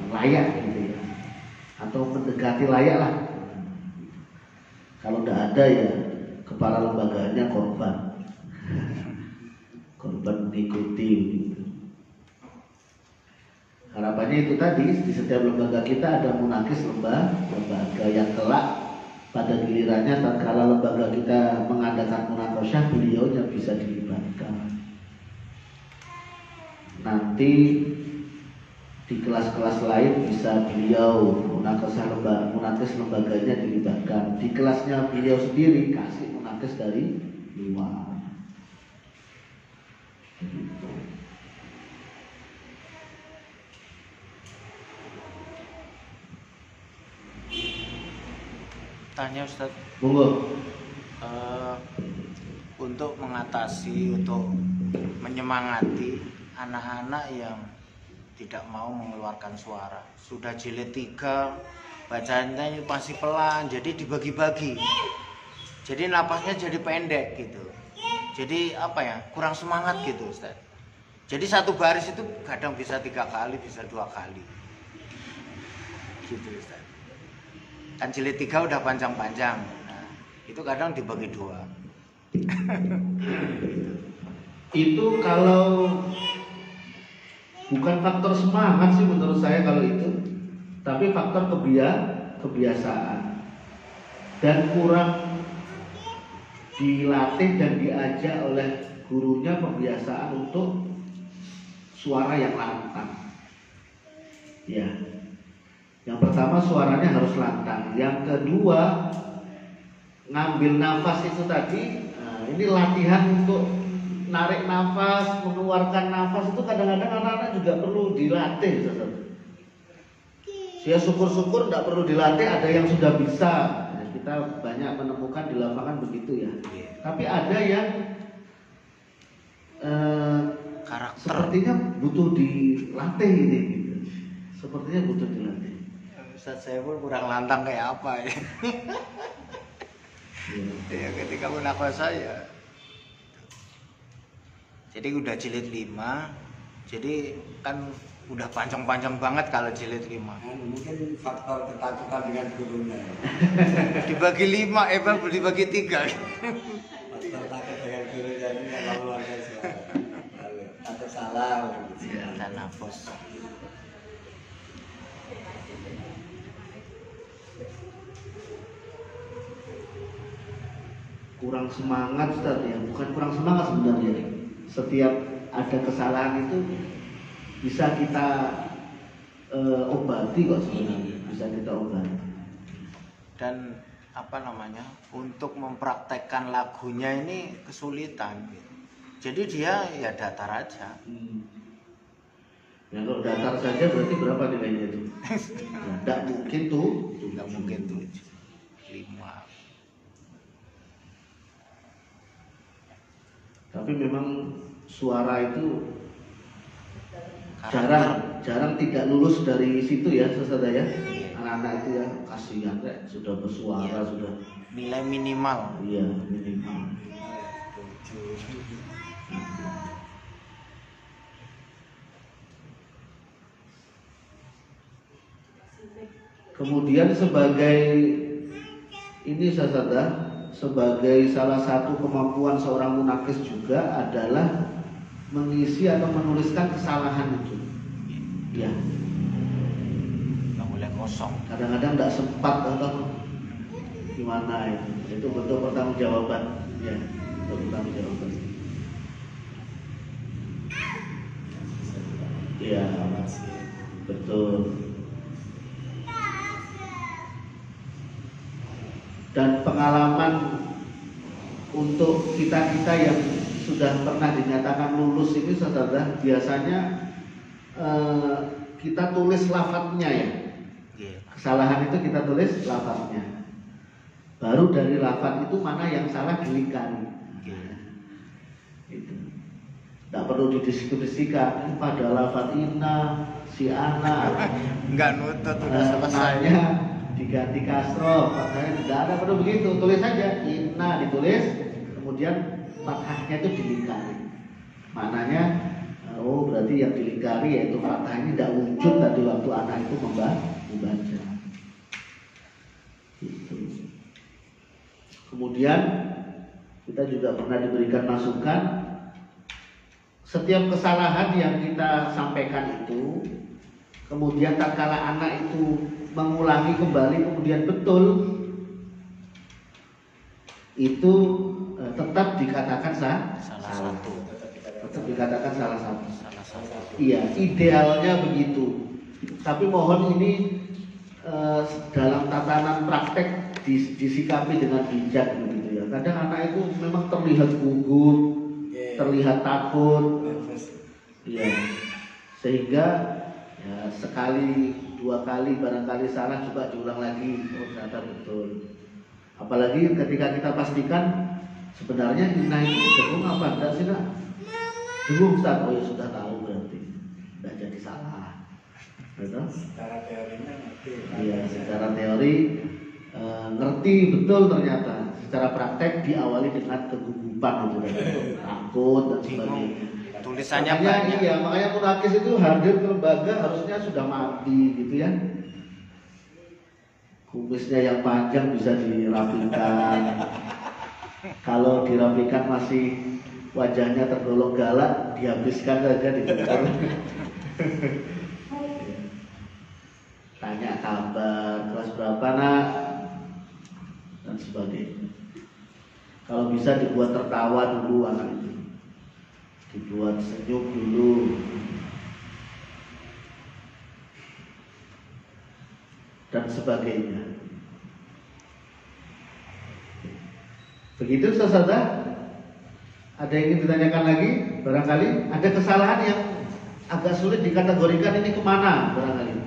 layak gitu ya, atau mendekati layak lah. Kalau tidak ada ya kepala lembaganya korban mengikuti gitu. Harapannya itu tadi, di setiap lembaga kita ada munakis lembaga yang kelak pada gilirannya tatkala lembaga kita mengadakan munakosyah, beliaunya bisa dilibatkan. Nanti di kelas-kelas lain bisa beliau munakis lembaganya dilibatkan. Di kelasnya beliau sendiri kasih munakis dari luar. Tanya Ustaz, Monggo. untuk menyemangati anak-anak yang tidak mau mengeluarkan suara, sudah jilid 3, bacaannya masih pelan, jadi dibagi-bagi, jadi napasnya jadi pendek gitu, jadi apa ya, kurang semangat gitu Ustaz. Jadi satu baris itu kadang bisa 3 kali, bisa 2 kali gitu Ustaz. Kan jilid 3 udah panjang-panjang, nah itu kadang dibagi 2. Itu kalau bukan faktor semangat sih menurut saya kalau itu, tapi faktor kebiasaan dan kurang dilatih dan diajak oleh gurunya pembiasaan untuk suara yang lantang. Ya, yang pertama suaranya harus lantang. Yang kedua ngambil nafas itu tadi. Nah, ini latihan untuk narik nafas, mengeluarkan nafas itu kadang-kadang anak-anak juga perlu dilatih. Ya syukur-syukur tidak perlu dilatih, ada yang sudah bisa. Nah, kita banyak menemukan di lapangan begitu ya. Tapi ada yang Karakter. Sepertinya butuh dilatih ini. Sepertinya butuh dilatih. Ustaz saya pun kurang lantang kayak apa ya. Ya ketika munakosyah ya. Jadi udah jilid 5, jadi kan udah panjang-panjang banget kalau jilid 5. Mungkin faktor ketakutan dengan gurunya. Dibagi 5, dibagi 3. Faktor takut dengan gurunya ini yang luar biasa. Takut salah. Dan nafas. Kurang semangat Ustaz ya, bukan kurang semangat sebenarnya. Setiap ada kesalahan itu bisa kita obati kok sebenarnya, bisa kita obati. Dan apa namanya, untuk mempraktekkan lagunya ini kesulitan gitu. Jadi dia ya datar aja. Ya kalau datar saja berarti berapa nilainya itu? Tidak mungkin tuh. Tidak mungkin 7, 5. Tapi memang suara itu Karakter. jarang tidak lulus dari situ ya, saudara ya. Anak-anak itu ya kasihan deh, sudah bersuara Iya. sudah. Nilai minimal. Iya minimal. Kemudian sebagai ini saudara, sebagai salah satu kemampuan seorang munakis juga adalah mengisi atau menuliskan kesalahan itu. Ya. Nggak boleh kosong. Kadang-kadang tidak sempat atau gimana itu. Itu bentuk pertanggungjawaban. Ya, bentuk pertanggungjawaban. Iya, betul. Dan pengalaman untuk kita-kita yang sudah pernah dinyatakan lulus ini saudara, biasanya kita tulis lafadznya ya. Kesalahan itu kita tulis lafadznya. Baru dari lafadz itu mana yang salah dilingkari. Itu. Tidak perlu didiskusikan pada lafaz inna si anak Nggak nutut, udah selesai. namanya diganti kasroh, fathahnya tidak ada perlu begitu, tulis saja inna ditulis, kemudian fathahnya itu dilingkari. Maknanya oh berarti yang dilingkari yaitu fathahnya tidak wujud tadi waktu anak itu membaca. Gitu. Kemudian kita juga pernah diberikan masukan, setiap kesalahan yang kita sampaikan itu, kemudian tatkala anak itu mengulangi kembali kemudian betul, itu tetap dikatakan salah satu. Tetap dikatakan salah satu. Salah satu. Iya, idealnya begitu. Tapi mohon ini dalam tatanan praktek disikapi dengan bijak begitu ya. Kadang anak itu memang terlihat gugup, terlihat takut, iya. Sehingga ya, sekali dua kali barangkali salah juga diulang lagi, oh ternyata betul. Apalagi ketika kita pastikan sebenarnya inna itu dengung apa enggak sih nak? Dengung Ustaz, oh ya sudah tahu berarti tidak jadi salah. Betul? Secara teorinya ngerti. Iya, secara teori ngerti betul ternyata. Secara praktek diawali dengan kegugupan itu kan, takut dan sebagainya. Tulisannya Makanya, banyak. iya, makanya munakis itu hadir ke lembaga harusnya sudah mati gitu ya. Kumisnya yang panjang bisa dirapikan. Kalau dirapikan masih wajahnya tergolong galak, dihabiskan saja di dikubur. Tanya kabar, kelas berapa nak, dan sebagainya. Kalau bisa dibuat tertawa dulu anak itu, dibuat senyum dulu. Dan sebagainya. Begitu Ustazah. Ada yang ingin ditanyakan lagi? Barangkali ada kesalahan yang agak sulit dikategorikan ini kemana barangkali.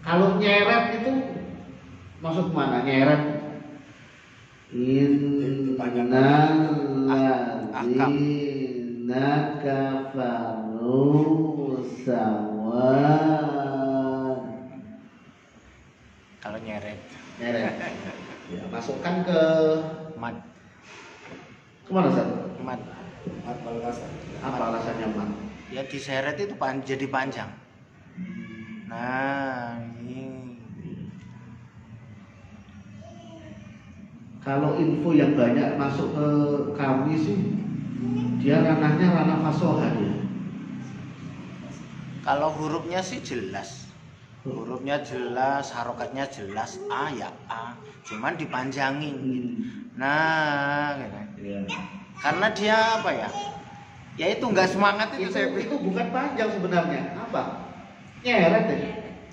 Kalau nyeret itu maksud kemana? Nyeret innalladzina kafaru sawan. Kalau nyeret Ya, masukkan ke mat kemana Ustaz? mat Apa alasannya mat? ya diseret itu jadi panjang. Nah ini Kalau info yang banyak masuk ke kami sih, dia ranahnya ranah fasoha dia. kalau hurufnya sih jelas. Hurufnya jelas, harokatnya jelas, A ya A, cuman dipanjangin gitu. Nah, gitu. Iya. Karena dia apa ya? Ya itu nggak semangat itu saya Itu pikir. bukan panjang sebenarnya. Apa? Nyeret deh.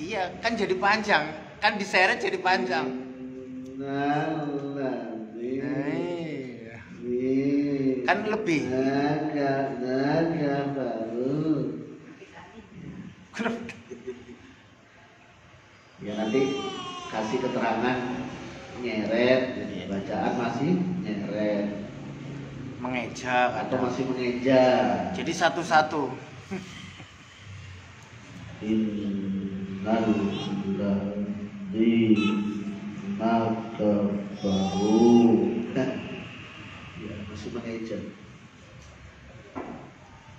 Iya, kan jadi panjang. Kan diseret jadi panjang. Iya. Kan lebih. Naga baru. Ya nanti kasih keterangan nyeret, jadi bacaan masih nyeret Mengeja atau kadang. masih mengeja. Jadi satu-satu. Innalladzina kafaru. Ya, masih mengeja.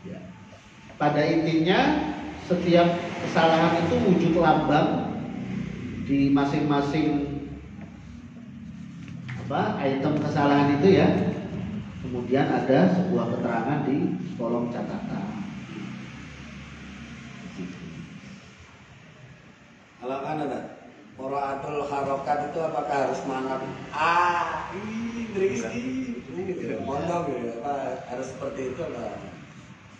Ya. Pada intinya setiap kesalahan itu wujud lambang di masing-masing item kesalahan itu ya. Kemudian ada sebuah keterangan di kolom catatan. Kalau kan ada Qiraatul harokat itu apakah harus manap mondok gitu, apa harus seperti itu lah.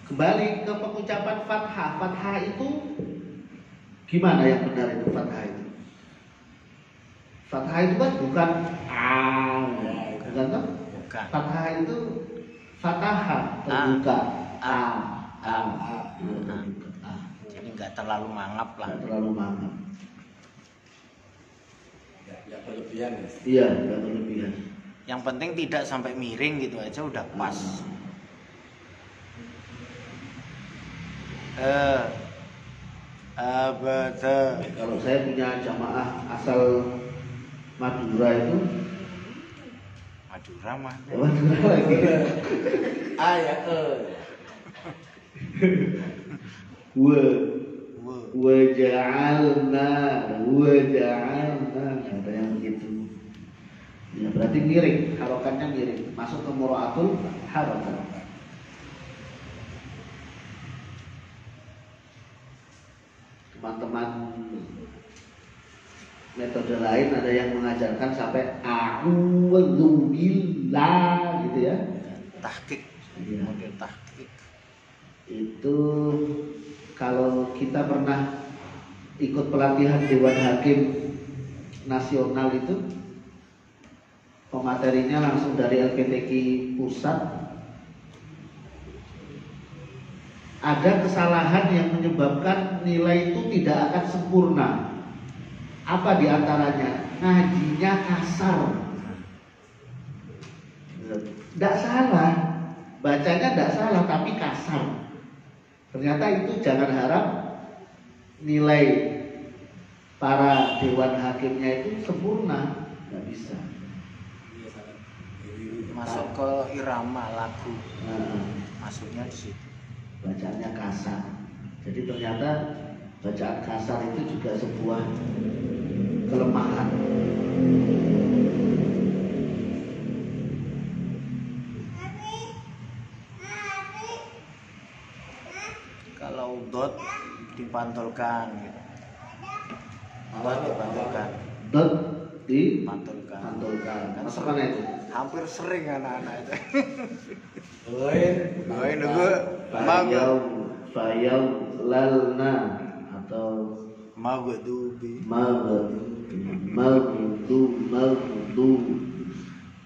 Kembali ke pengucapan fathah. Fathah itu gimana yang benar itu fathah itu? Fathah itu kan bukan bukan kan? Bukan. Fathah itu fathah terbuka. Jadi nggak terlalu mangap lah. Nggak terlalu mangap. Ya berlebihan ya. Iya, nggak berlebihan. Yang penting tidak sampai miring gitu aja udah pas. Abada. Kalau saya punya jamaah asal Madura itu, Madura mah. Madura lagi. Ya Waja'alna ada yang begitu. Ya berarti miring, harokatnya miring, masuk ke mura'atul harokat. Teman-teman metode lain ada yang mengajarkan sampai a'udzubillah gitu ya. Tahqiq. Iya. Model tahqiq. Itu kalau kita pernah ikut pelatihan Dewan Hakim Nasional itu, pematerinya langsung dari LPTQ pusat. Ada kesalahan yang menyebabkan nilai itu tidak akan sempurna. Apa diantaranya? Ngajinya kasar. Tidak salah, bacanya tidak salah tapi kasar. Ternyata itu jangan harap nilai para dewan hakimnya itu sempurna, nggak bisa. Masuk ke irama lagu. Nah, Masuknya di situ. bacaannya kasar. Jadi ternyata bacaan kasar itu juga sebuah kelemahan. Kalau dot dipantulkan gitu. Dot dipantulkan. Dot di Pantulkan. pantulkan. Kan Masuk mana itu? hampir sering anak-anak itu. Doain nunggu Fayau lalna atau Maghdubi.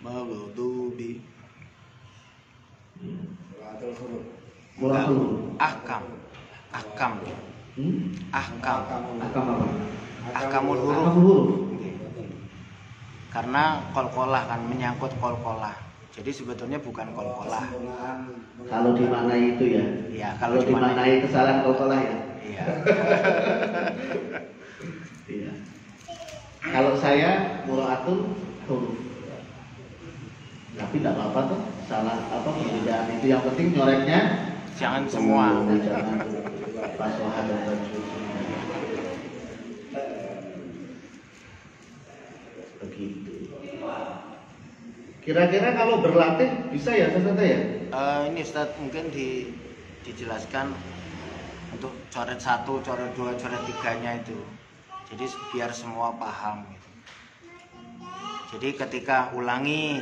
Maghdubi. Mulai dulu. Ahkam. Ahkam. Akam apa? Ahkamul huruf. Akam huruf. Karena kolkolah kan menyangkut kolkolah. Jadi sebetulnya bukan kolkolah. Kalau dimaknai itu ya. Iya, Kalau dimaknai kesalahan kolkolah ya. Iya. Iya. Kalau saya muraatul huruf. Tapi tidak apa-apa tuh. Salah apa perbedaan itu, yang penting nyoreknya Jangan semua. Jangan fasoha dan tajwid. Begitu. Kira-kira kalau berlatih bisa ya Ustaz ya? Ini Ustaz mungkin dijelaskan untuk coret 1, coret 2, coret 3-nya itu. Jadi biar semua paham gitu. Jadi ketika ulangi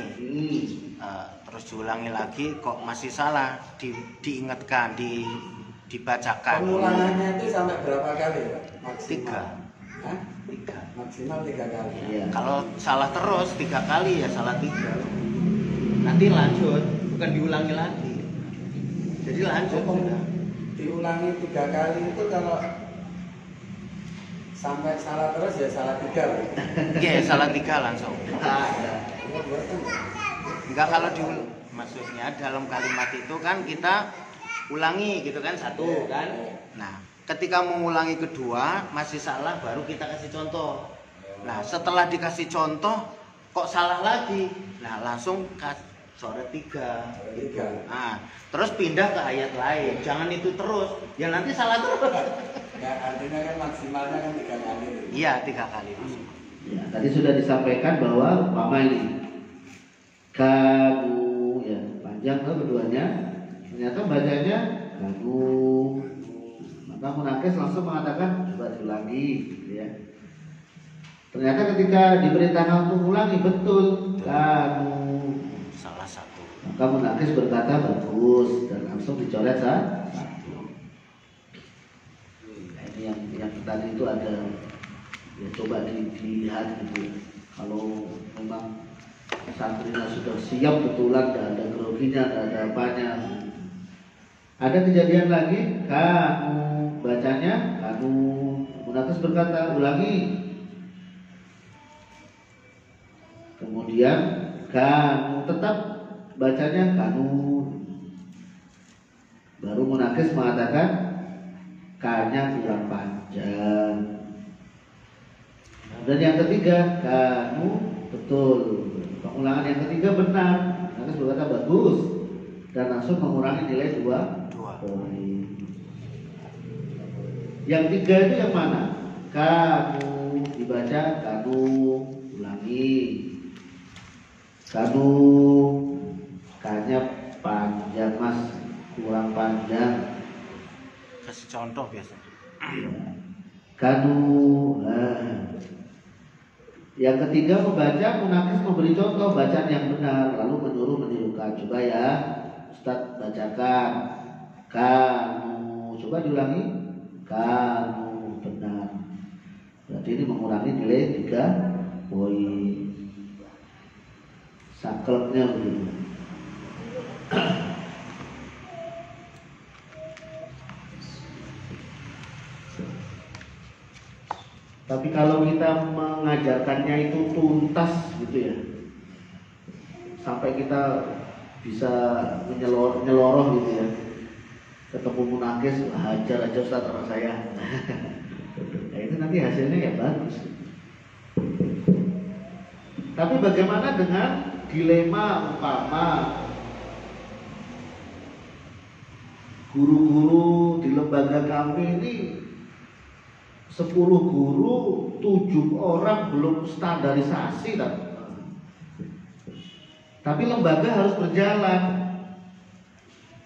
terus diulangi lagi kok masih salah, diingatkan, dibacakan. Pengulangannya itu sampai berapa kali, Pak? Maksimal. 3. Hah? 3. Maksimal 3 kali. Iya. Kalau salah terus 3 kali ya salah 3. Nanti lanjut, bukan diulangi lagi. Jadi lanjut sudah. Diulangi 3 kali itu kalau sampai salah terus ya salah 3 Pak. Iya, salah 3 langsung. Iya, buatan. Enggak, kalau maksudnya dalam kalimat itu kan kita ulangi gitu kan, 1 kan. Nah, ketika mengulangi kedua masih salah baru kita kasih contoh. Nah, setelah dikasih contoh kok salah lagi. Nah, langsung coret 3 gitu. Nah, terus pindah ke ayat lain. Jangan itu terus. Ya nanti salah terus. Ya, artinya kan maksimalnya kan 3 kali. Iya, 3 kali maksimal. Ya, tadi sudah disampaikan bahwa umpama ini kagu ya panjang tuh keduanya, ternyata bacanya kagu. Maka munakis langsung mengatakan coba diulangi, gitu ya. Ternyata ketika diberitakan untuk ulangi betul kamu, Salah 1. maka munakis berkata bagus dan langsung dicoret satu. Nah, ini yang tadi itu ada ya, coba dilihat gitu. Kalau memang santrinya sudah siap betulan, tidak ada groginya, tidak ada apanya. Ada kejadian lagi, kamu bacanya, kamu munakis berkata ulangi. Kemudian kanu, tetap bacanya kanu. Baru munakis mengatakan kanya kurang panjang. Dan yang ketiga kanu, betul. Pengulangan yang ketiga benar. Munakis berkata bagus dan langsung mengurangi nilai 2 poin. Yang tiga itu yang mana? Kanu, dibaca kanu, ulangi. Kanu, kanya panjang mas, kurang panjang. Kasih contoh biasa. Kanu. Yang ketiga membaca munakis memberi contoh bacaan yang benar lalu menyuruh menirukan. Coba ya Ustadz bacakan. Kanu, coba diulangi. Kanu, benar. Berarti ini mengurangi nilai 3 poin. Sakleknya begitu. Tapi kalau kita mengajarkannya itu tuntas gitu ya, sampai kita bisa nyeloroh gitu ya, ketemu munakis, hajar aja Ustaz sama saya. Nah itu nanti hasilnya ya bagus. Tapi bagaimana dengan dilema umpama guru-guru di lembaga kami ini 10 guru, 7 orang belum standarisasi tapi lembaga harus berjalan.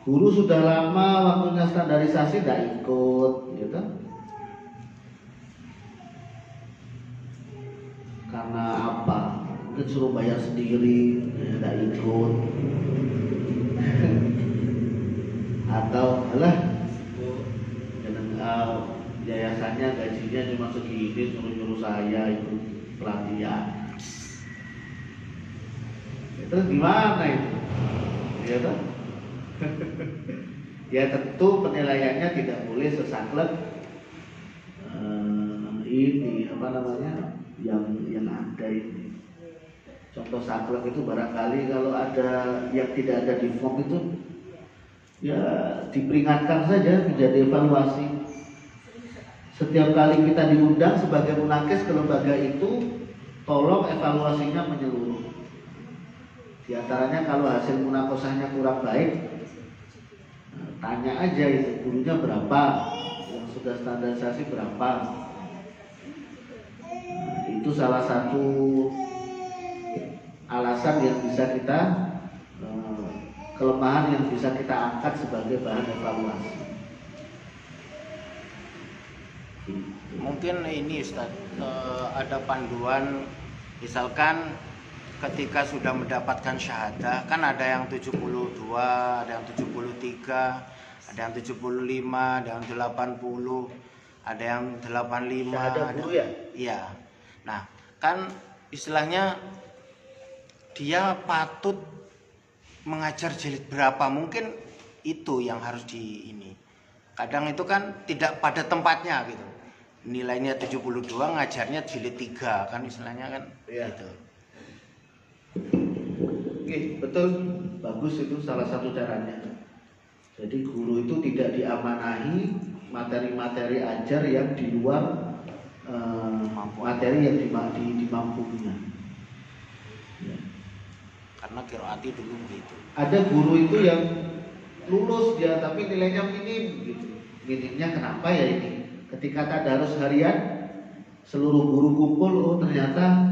Guru sudah lama waktunya standarisasi tidak ikut, gitu. Karena apa? Mungkin suruh bayar sendiri, tidak ikut. Atau alah yayasannya gajinya cuma segini, suruh saya ikut pelatihan. Terus gimana itu? Ya toh? Ya tentu penilaiannya tidak boleh sesaklek ini apa namanya yang ada ini. Contoh saklek itu barangkali kalau ada yang tidak ada di form itu ya diperingatkan saja, menjadi evaluasi. Setiap kali kita diundang sebagai munakis ke lembaga itu, tolong evaluasinya menyeluruh. Di antaranya kalau hasil munakosahnya kurang baik, tanya aja itu gurunya berapa, yang sudah standarisasi berapa. Itu salah satu alasan yang bisa kita kelemahan yang bisa kita angkat sebagai bahan evaluasi. Mungkin ini Ustaz, ada panduan misalkan ketika sudah mendapatkan syahadah kan ada yang 72, ada yang 73, ada yang 75, ada yang 80, ada yang 85. Syahadah guru ya? Iya. Nah, kan istilahnya dia patut mengajar jilid berapa, mungkin itu yang harus di ini. Kadang itu kan tidak pada tempatnya gitu. Nilainya 72, ngajarnya jilid 3 kan istilahnya kan ya. gitu. Oke, betul, bagus, itu salah satu caranya. Jadi guru itu tidak diamanahi materi-materi ajar yang di luar materi yang dimampunya. Ya. Karena qiraati dulu gitu. Ada guru itu yang lulus dia tapi nilainya minim gitu. Minimnya kenapa ya ini? Ketika tadarus harian seluruh guru kumpul, oh ternyata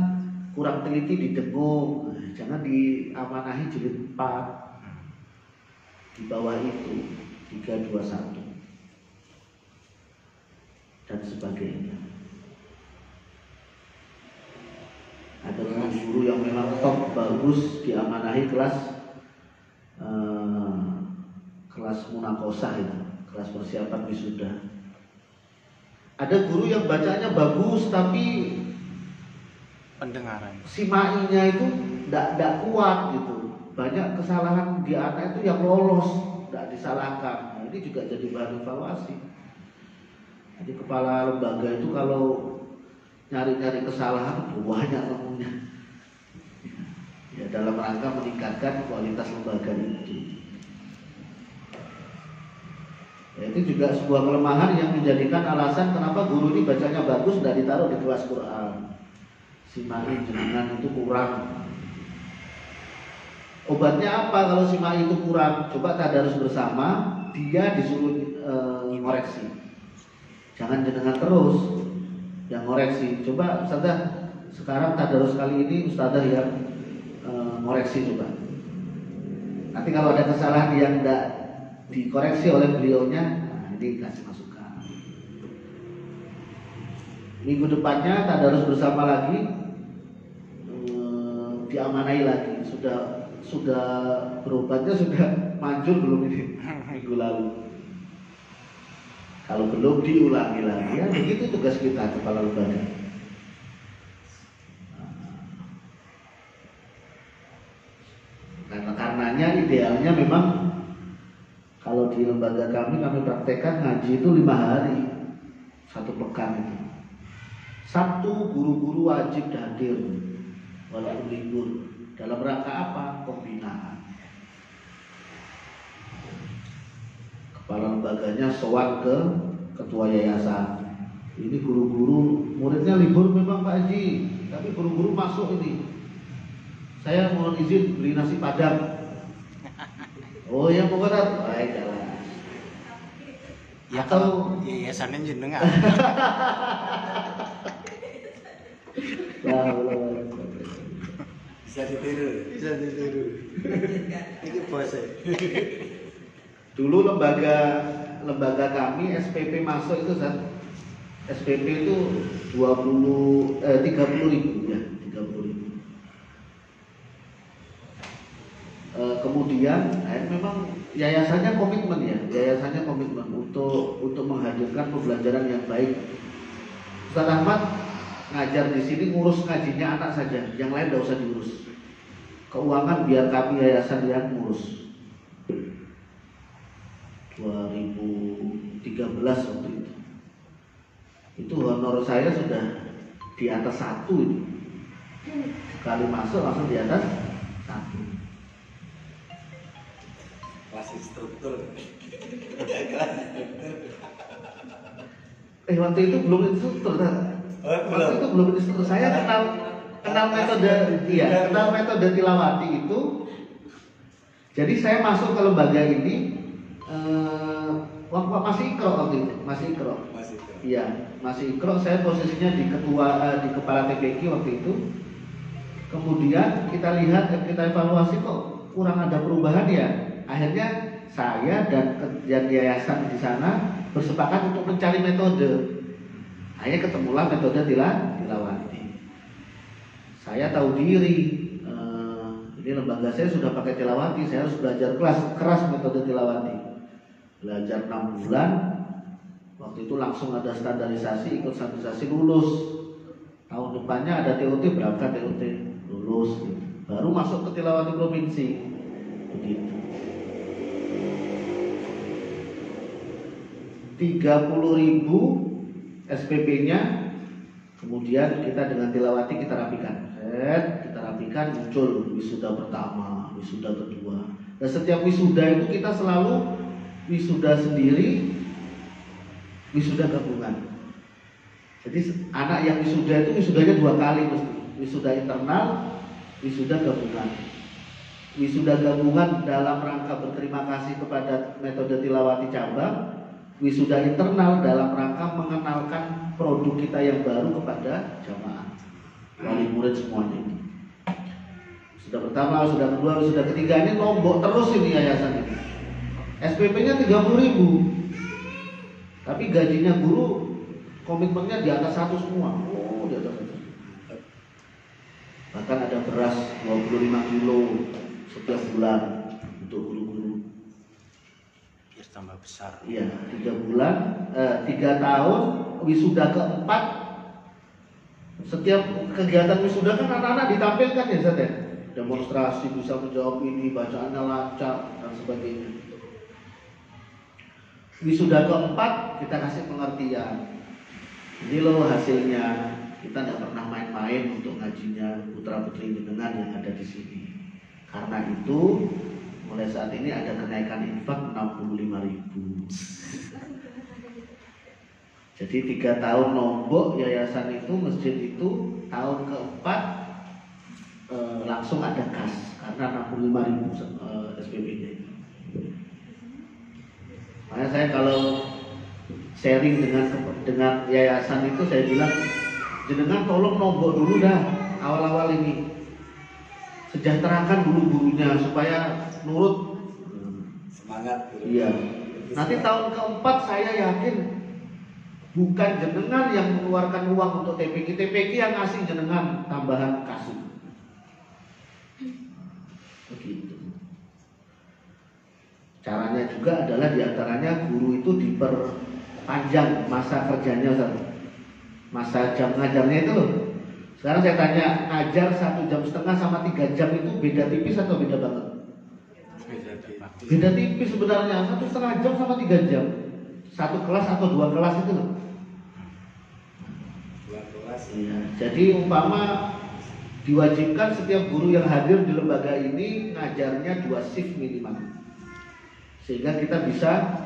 kurang teliti didengung. Nah, jangan diamanahi jilid 4. Di bawah itu 3, 2, 1 dan sebagainya. Ada guru yang memang top bagus diamanahi kelas munakosah itu, kelas persiapan wisuda. Ada guru yang bacanya bagus tapi Pendengaran. simainya itu tidak kuat gitu. Banyak kesalahan di anak itu yang lolos, tidak disalahkan. Nah, ini juga jadi bahan evaluasi. Jadi kepala lembaga itu kalau nyari-nyari kesalahan banyak temunya. Ya dalam rangka meningkatkan kualitas lembaga itu. Ya, itu juga sebuah kelemahan yang menjadikan alasan kenapa guru ini bacanya bagus tidak ditaruh di kelas Quran. Simai jenengan itu kurang. Obatnya apa kalau simai itu kurang? Coba tadarus bersama, dia disuruh ngoreksi. Jangan jenengan terus yang ngoreksi. Coba Ustazah sekarang tadarus kali ini Ustazah yang ngoreksi coba. Nanti kalau ada kesalahan yang tidak dikoreksi oleh beliaunya, nah ini kasih masukan. Minggu depannya tadarus bersama lagi, diamanai lagi. Sudah berobatnya sudah manjur belum ini minggu lalu? Kalau belum diulangi lagi, ya begitu tugas kita kepala lembaga. Karenanya idealnya memang kalau di lembaga kami praktekkan ngaji itu 5 hari, 1 pekan itu. Sabtu guru-guru wajib hadir walaupun libur. Dalam rangka apa? Pembinaan. Kepala lembaganya sowan ke ketua yayasan. Ini guru-guru, muridnya libur memang Pak Haji, tapi guru-guru masuk ini. Saya mohon izin beli nasi padang. Oh ya, mau kata, baik jalan. Ya kalau yayasannya jenengan. Bisa ditiru. Itu bosnya. Dulu lembaga kami SPP masuk itu SPP itu 30.000 ya, 30.000. Kemudian memang yayasannya komitmen untuk menghadirkan pembelajaran yang baik. Ustaz Ahmad ngajar di sini, ngurus ngajinya anak saja, yang lain tidak usah diurus. Keuangan biar kami yayasan yang ngurus. 2013 waktu itu honor saya sudah di atas 1 itu. Sekali masuk langsung di atas 1. Kelas instruktur. Waktu itu belum instruktur. Waktu itu belum instruktur. Saya kenal metode tilawati itu. Jadi saya masuk ke lembaga ini masih ikro waktu itu, masih ikro. Iya, masih ikro. Saya posisinya di kepala TPQ waktu itu. Kemudian kita evaluasi kok kurang ada perubahan ya. Akhirnya saya dan yayasan di sana bersepakat untuk mencari metode. Akhirnya ketemulah metode tilawati. Saya tahu diri, ini lembaga saya sudah pakai tilawati, saya harus belajar keras metode tilawati. Belajar 6 bulan, waktu itu langsung ada standarisasi, ikut standarisasi, lulus. Tahun depannya ada TOT, berangkat TOT, lulus. Baru masuk ke tilawati provinsi. Begitu. 30.000 SPP-nya, kemudian kita dengan tilawati kita rapikan. Kita rapikan, muncul wisuda pertama, wisuda kedua. Dan setiap wisuda itu kita selalu wisuda sendiri, wisuda gabungan. Jadi anak yang wisuda itu wisudanya 2 kali mesti. Wisuda internal, wisuda gabungan. Wisuda gabungan dalam rangka berterima kasih kepada metode tilawati cabang. Wisuda internal dalam rangka mengenalkan produk kita yang baru kepada jamaah, wali murid semuanya. Wisuda pertama, wisuda kedua, wisuda ketiga, ini nombok terus ini yayasan ini. SPP-nya 30.000, tapi gajinya guru komitmennya di atas 1 semua. Oh, di atas 1. Bahkan ada beras 25 kilo setiap bulan untuk guru-guru. Biar tambah besar. Iya, 3 tahun wisuda keempat. Setiap kegiatan wisuda kan anak-anak ditampilkan ya Zat ya. Demonstrasi, bisa menjawab ini, bacaannya lancar dan sebagainya. Wisuda keempat kita kasih pengertian. Ini loh hasilnya. Kita tidak pernah main-main untuk ngajinya putra putri jenengan yang ada di sini. Karena itu mulai saat ini ada kenaikan infak 65.000. Jadi 3 tahun nombok yayasan itu, masjid itu, tahun keempat langsung ada kas karena 65.000 SPP-nya. Makanya saya kalau sharing dengan yayasan itu saya bilang, jenengan tolong nombok dulu dah awal-awal ini. Sejahterakan dulu gurunya supaya nurut. Semangat guru. Iya. Nanti tahun keempat saya yakin bukan jenengan yang mengeluarkan uang untuk TPQ, TPQ yang ngasih jenengan tambahan kasih. Begitu. Caranya juga adalah diantaranya guru itu diperpanjang masa kerjanya, masa jam ngajarnya itu loh. Sekarang saya tanya, ngajar 1,5 jam sama 3 jam itu beda tipis atau beda banget? Beda tipis sebenarnya, 1,5 jam sama 3 jam. 1 kelas atau 2 kelas itu loh. 2 kelas. Iya. Jadi umpama diwajibkan setiap guru yang hadir di lembaga ini ngajarnya 2 shift minimal. Sehingga kita bisa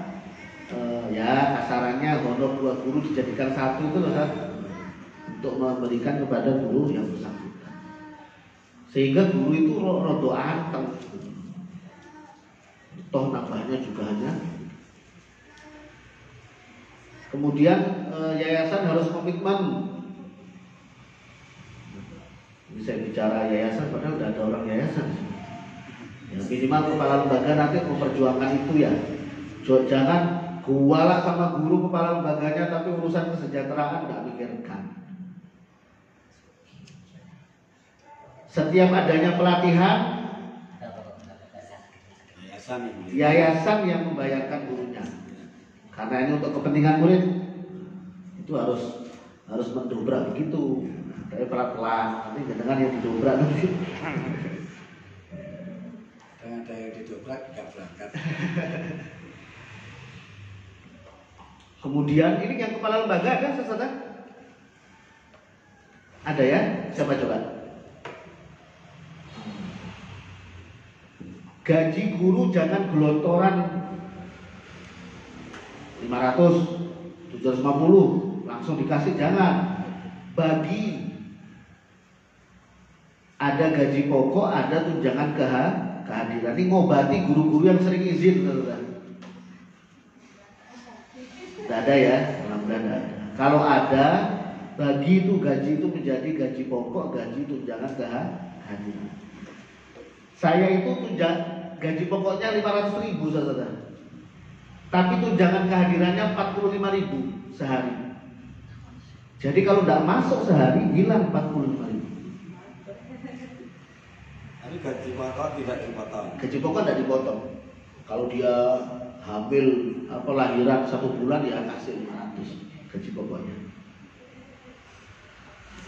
ya kasarannya honor 2 guru dijadikan 1 itu loh kan? Untuk memberikan kepada guru yang bersangkutan, sehingga guru itu rodo anteng, toh nambahnya juga hanya. Kemudian yayasan harus komitmen. Ini saya bicara yayasan padahal udah ada orang yayasan. Ya, minimal kepala lembaga nanti memperjuangkan itu ya. Jangan guala sama guru kepala lembaganya tapi urusan kesejahteraan nggak pikirkan. Setiap adanya pelatihan, yayasan yang membayarkan gurunya. Karena ini untuk kepentingan murid, itu harus mendobrak begitu. Tapi pelan-pelan, nanti jangan yang didobrak nanti. Dengan ada yang didobrak nggak berangkat. Kemudian ini yang kepala lembaga ada sesuatu? Ada ya? Siapa coba? Gaji guru jangan gelontoran 500, 750 langsung dikasih, jangan. Bagi, ada gaji pokok, ada tunjangan kehadiran. Ini ngobati guru-guru yang sering izin, teman-teman. Tidak ada ya, alhamdulillah ada. Kalau ada, bagi itu gaji itu menjadi gaji pokok, gaji tunjangan kehadiran. Saya itu gaji pokoknya 500.000 saudara. Tapi tunjangan kehadirannya 45.000 sehari. Jadi kalau tidak masuk sehari hilang 45.000. Tapi gaji pokok tidak dipotong. Gaji pokok tidak dipotong. Kalau dia hamil lahiran 1 bulan ya kasih 500 gaji pokoknya.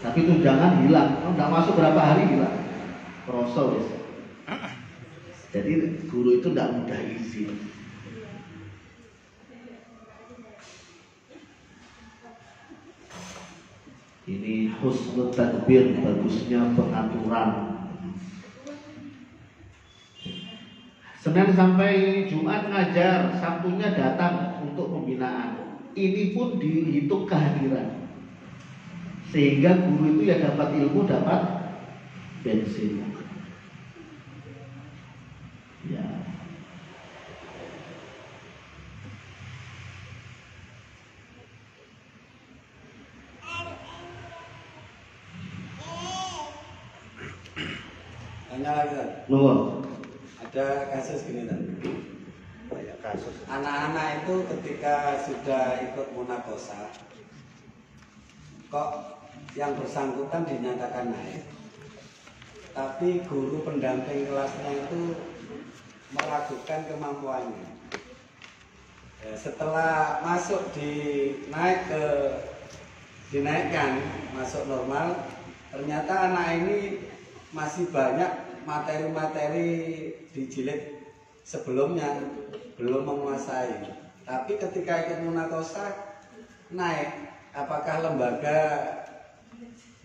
Tapi tunjangan hilang. Kalau tidak masuk berapa hari hilang. Prosol ya. Jadi guru itu tidak mudah izin. Ini husnul tadbir, bagusnya pengaturan. Senin sampai Jumat ngajar, Sabtunya datang untuk pembinaan. Ini pun dihitung kehadiran. Sehingga guru itu ya dapat ilmu, dapat bensin. Ya. Tanya lagi kan? Nuwun. Ada kasus gini kan? Banyak kasus. Anak-anak itu ketika sudah ikut munakosa, kok yang bersangkutan dinyatakan naik, tapi guru pendamping kelasnya itu meragukan kemampuannya. Ya, setelah masuk dinaikkan masuk normal, ternyata anak ini masih banyak materi-materi di jilid sebelumnya belum menguasai. Tapi ketika ikut munakosa naik, apakah lembaga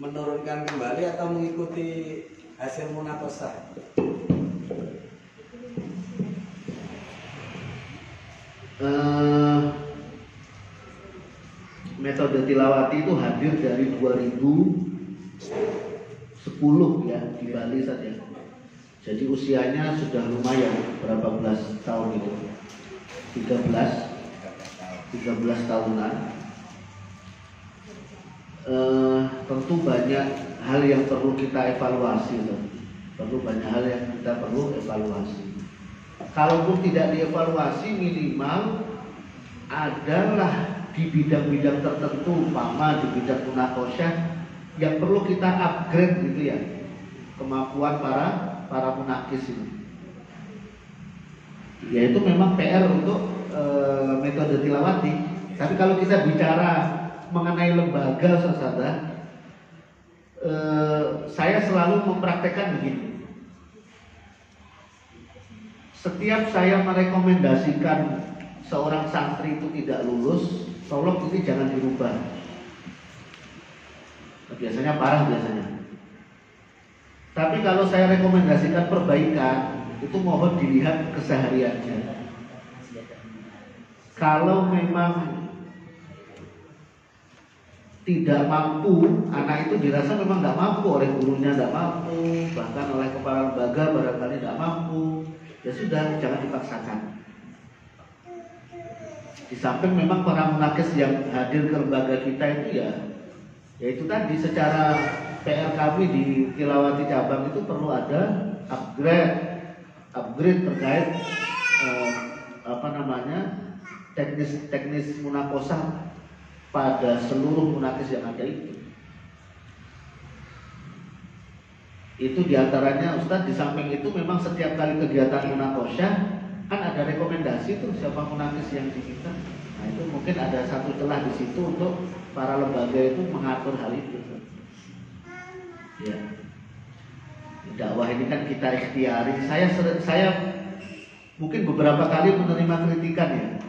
menurunkan kembali atau mengikuti hasil munakosa? Metode tilawati itu hadir dari 2010 ya di Bali saja. Jadi usianya sudah lumayan, berapa belas tahun itu? 13 tahunan. Tentu banyak hal yang perlu kita evaluasi, banyak hal yang kita perlu evaluasi. Kalaupun tidak dievaluasi, minimal adalah di bidang-bidang tertentu, umpama di bidang munakosyah yang perlu kita upgrade gitu ya, kemampuan para munakis ini. Yaitu memang PR untuk metode tilawati. Tapi kalau kita bicara mengenai lembaga, saudara, saya selalu mempraktekkan begini. Setiap saya merekomendasikan seorang santri itu tidak lulus, tolong ini jangan dirubah. Biasanya parah biasanya. Tapi kalau saya rekomendasikan perbaikan, itu mohon dilihat kesehariannya. Kalau memang tidak mampu, anak itu dirasa memang nggak mampu, oleh gurunya nggak mampu, bahkan oleh kepala lembaga barangkali nggak mampu, ya sudah, jangan dipaksakan. Di samping memang para munakis yang hadir ke lembaga kita itu ya itu tadi, secara PR kami di Tilawati cabang itu perlu ada upgrade terkait teknis munakosah pada seluruh munakis yang ada itu. Itu diantaranya Ustadz, di samping itu memang setiap kali kegiatan munakosah kan ada rekomendasi tuh siapa munakis yang diminta. Nah itu mungkin ada satu celah di situ untuk para lembaga itu mengatur hal itu. Ya, dakwah ini kan kita ikhtiari. Saya mungkin beberapa kali menerima kritikan ya.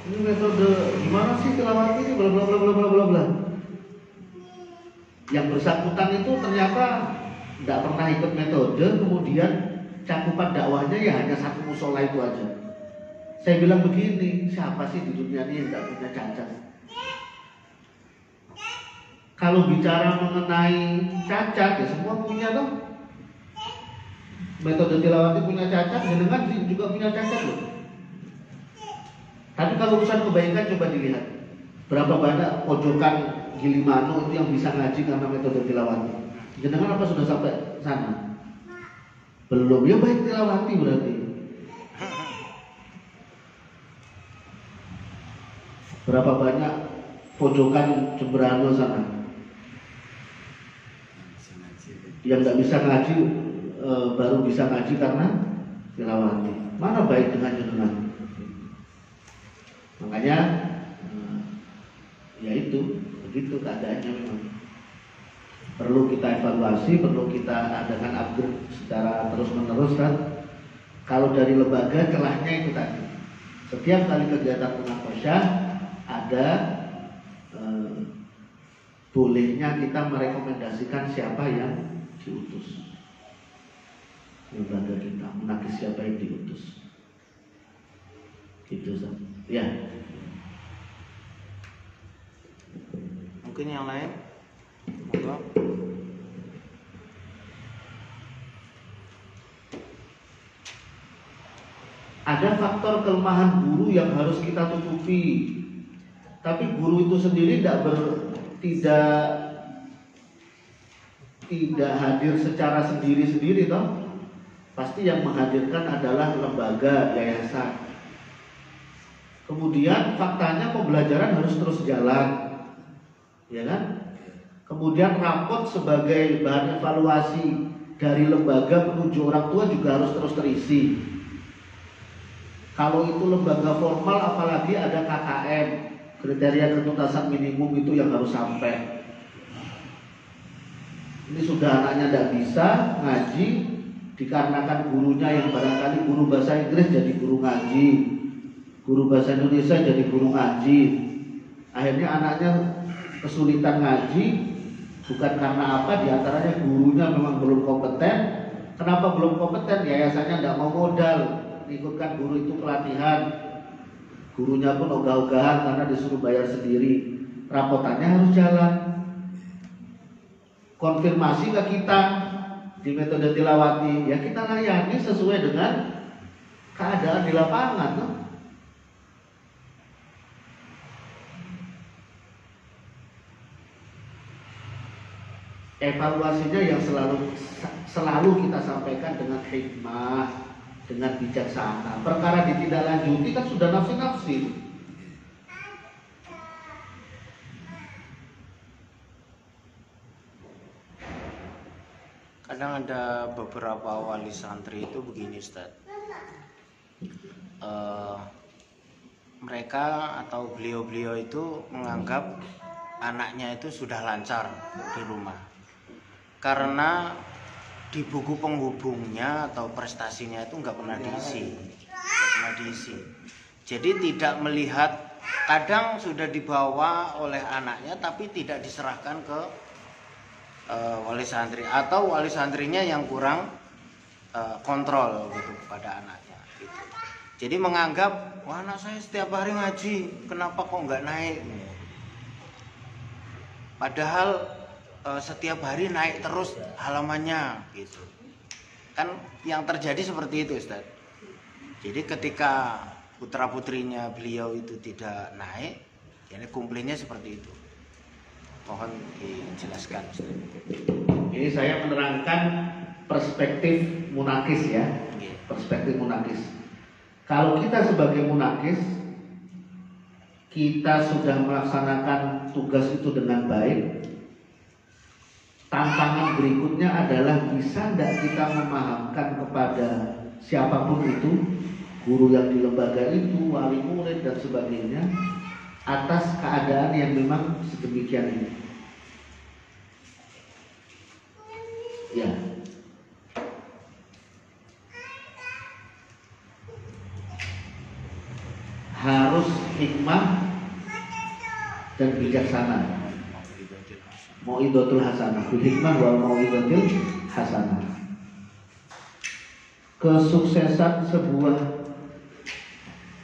Ini metode gimana sih tilawati ini bla bla bla bla bla bla bla. Yang bersangkutan itu ternyata tidak pernah ikut metode, kemudian cakupan dakwahnya ya hanya satu musola itu aja. Saya bilang begini, siapa sih di dunia ini yang tidak punya cacat? Kalau bicara mengenai cacat, ya semua punya dong. Metode tilawati punya cacat, jenengan juga punya cacat loh. Tapi kalau urusan kebaikan coba dilihat, berapa banyak pojokan Gilimano itu yang bisa ngaji karena metode tilawati. Jenengan apa sudah sampai sana? Belum, ya baik tilawati berarti. Berapa banyak pojokan Jemberano sana yang nggak bisa ngaji, baru bisa ngaji karena tilawati. Mana baik dengan jenengan? Makanya ya itu begitu keadaannya memang. Perlu kita evaluasi, perlu kita adakan upgrade secara terus-menerus kan. Kalau dari lembaga celahnya itu tadi. Setiap kali kegiatan munakosyah ada bolehnya kita merekomendasikan siapa yang diutus. Lembaga kita, munakis siapa yang diutus. Gitu Ustaz. Ya. Mungkin yang lain? Monggo. Ada faktor kelemahan guru yang harus kita tutupi. Tapi guru itu sendiri tidak hadir secara sendiri-sendiri toh. Pasti yang menghadirkan adalah lembaga, yayasan. Kemudian faktanya pembelajaran harus terus jalan, ya kan? Kemudian rapot sebagai bahan evaluasi dari lembaga menuju orang tua juga harus terus terisi. Kalau itu lembaga formal, apalagi ada KKM, kriteria ketuntasan minimum itu yang harus sampai. Ini sudah anaknya tidak bisa ngaji, dikarenakan gurunya yang barangkali guru bahasa Inggris jadi guru ngaji, guru bahasa Indonesia jadi guru ngaji. Akhirnya anaknya kesulitan ngaji, bukan karena apa, diantaranya gurunya memang belum kompeten. Kenapa belum kompeten? Yayasannya tidak mau modal. ikutkan guru itu pelatihan, gurunya pun ogah-ogahan karena disuruh bayar sendiri, rapotannya harus jalan. Konfirmasi ke kita di metode tilawati, ya kita layani sesuai dengan keadaan di lapangan. No? Evaluasinya yang selalu kita sampaikan dengan hikmah, dengan bijaksana. Perkara ditindaklanjuti kan sudah nafsi-nafsi. Kadang ada beberapa wali santri itu begini, Ustaz. Mereka atau beliau-beliau itu menganggap anaknya itu sudah lancar di rumah. Karena di buku penghubungnya atau prestasinya itu nggak pernah diisi. Jadi tidak melihat, kadang sudah dibawa oleh anaknya tapi tidak diserahkan ke wali santri, atau wali santrinya yang kurang kontrol gitu pada anaknya gitu. Jadi menganggap, wah anak saya setiap hari ngaji, kenapa kok nggak naik? Padahal setiap hari naik terus halamannya gitu. Kan yang terjadi seperti itu, Ustaz. Jadi ketika putra-putrinya beliau itu tidak naik, jadi komplainnya seperti itu. Mohon dijelaskan, Ustaz. Ini saya menerangkan perspektif munakis ya. Perspektif munakis. Kalau kita sebagai munakis, kita sudah melaksanakan tugas itu dengan baik. Tantangan berikutnya adalah bisa tidak kita memahamkan kepada siapapun itu, guru yang di lembaga itu, wali murid dan sebagainya, atas keadaan yang memang sedemikian ini. Ya. Harus hikmah dan bijaksana. Mau'izatul hasanah, bil hikmah wal mau'izatil hasanah. Kesuksesan sebuah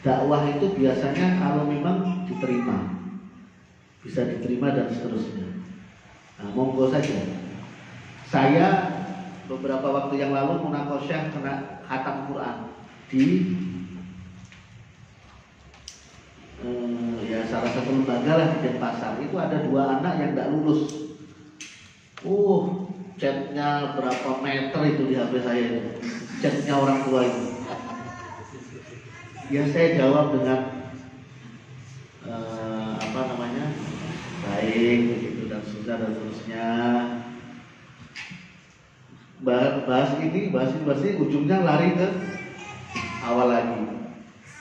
dakwah itu biasanya kalau memang diterima, bisa diterima dan seterusnya. Nah, monggo saja. Saya beberapa waktu yang lalu munakosyah kena khatam Quran di ya salah satu lembaga lah di Denpasar. Itu ada 2 anak yang tidak lulus. Chatnya berapa meter itu di HP saya itu. Chatnya orang tua itu. Ya saya jawab dengan baik begitu dan seterusnya. Bahas ini, ujungnya lari ke awal lagi.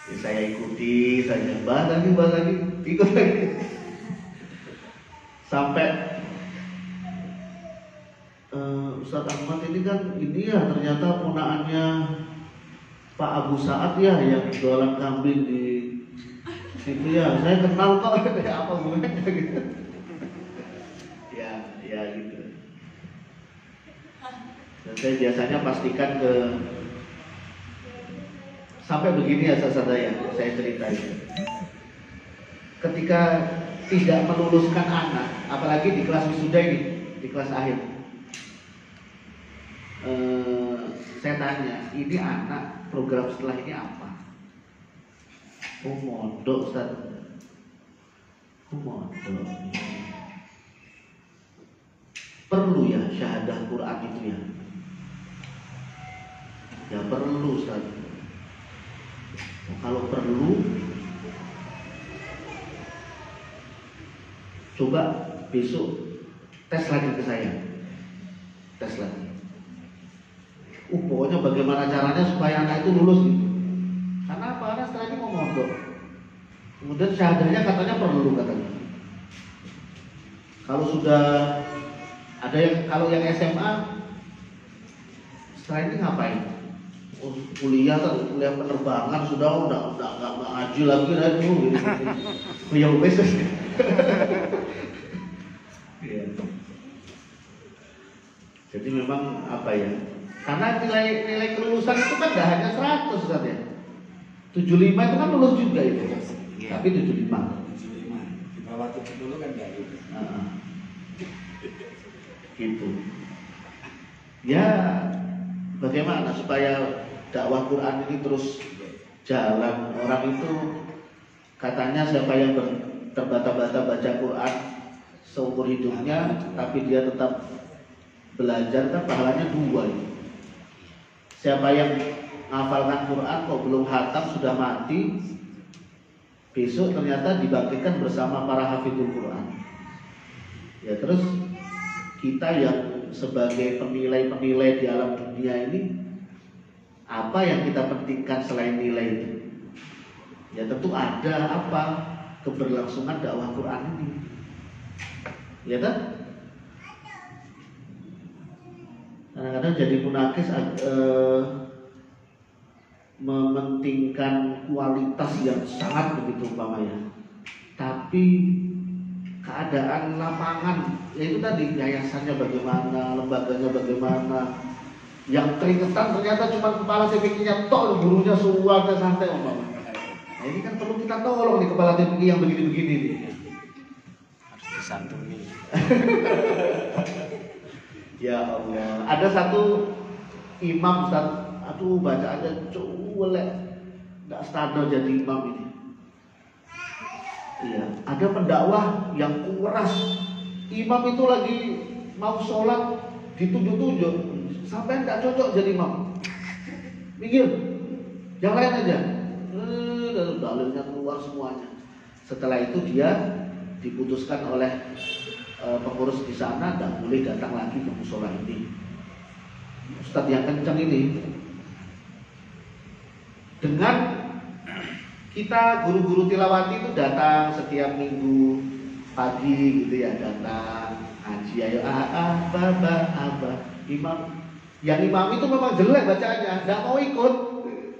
Ya, saya ikuti saja, bahas lagi, ikut lagi. Sampai Ustaz Ahmad ini kan ini ya ternyata ponaannya Pak Abu Sa'ad ya yang jualan kambing di situ ya. Saya kenal kok, kayak apa gue gitu. Ya gitu. Dan saya biasanya pastikan sampai begini ya saya ceritain. Ketika tidak meluluskan anak, apalagi di kelas wisuda ini, di kelas akhir, saya tanya, ini anak program setelah ini apa? Oh mondok, Ustaz. Oh mondok. Perlu ya syahadah Quran itu ya? Ya perlu, Ustaz. Kalau perlu, coba besok tes lagi ke saya. Tes lagi. Pokoknya bagaimana caranya supaya anak itu lulus gitu. Karena apa? Karena setelah ini mau mondok. Kemudian syahadahnya katanya perlu katanya. Kalau sudah ada kalau yang SMA setelah ini ngapain? Kuliah penerbangan sudah nggak ngaji lagi dan gitu. Ya wes. Jadi memang apa ya? Karena nilai kelulusan itu kan tidak hanya 100 Ustaz ya. 75 itu kan lulus juga itu. Iya. Tapi 75. 75 di bawah 70 kan enggak gitu. Gitu. Ya, bagaimana supaya dakwah Quran ini terus jalan? Orang itu katanya siapa yang terbata-bata baca Quran seumur hidupnya, tapi dia tetap belajar, kan pahalanya 2 itu. Siapa yang ngafalkan Quran kok belum khatam sudah mati, besok ternyata dibangkitkan bersama para hafidhul Quran. Ya terus kita yang sebagai penilai-penilai di alam dunia ini, apa yang kita pentingkan selain nilai itu? Ya tentu ada apa? Keberlangsungan dakwah Quran ini. Ya kan? Kadang-kadang jadi munakis mementingkan kualitas yang sangat begitu umpamanya, tapi keadaan lapangan, yaitu tadi yayasannya bagaimana, lembaganya bagaimana, yang keringetan ternyata cuma kepala TPQ-nya tok, gurunya suaranya santai umpamanya. Nah ini kan perlu kita tolong nih kepala TPQ yang begini-begini nih. Harus disantuni. Ya Allah, ada satu imam Ustaz, aduh bacaannya cuek, nggak standar jadi imam ini. Iya, ada pendakwah yang keras. Imam itu lagi mau sholat ditunjuk-tunjuk, sampai nggak cocok jadi imam. Minggir, yang lain aja. Dalilnya keluar semuanya. Setelah itu dia diputuskan oleh pengurus di sana, tidak boleh datang lagi ke musola ini. Ustadz yang kencang ini, dengan kita guru-guru tilawati itu datang setiap minggu pagi gitu ya, datang ngaji, ayo abah imam. Yang imam itu memang jelek bacaannya, tidak mau ikut,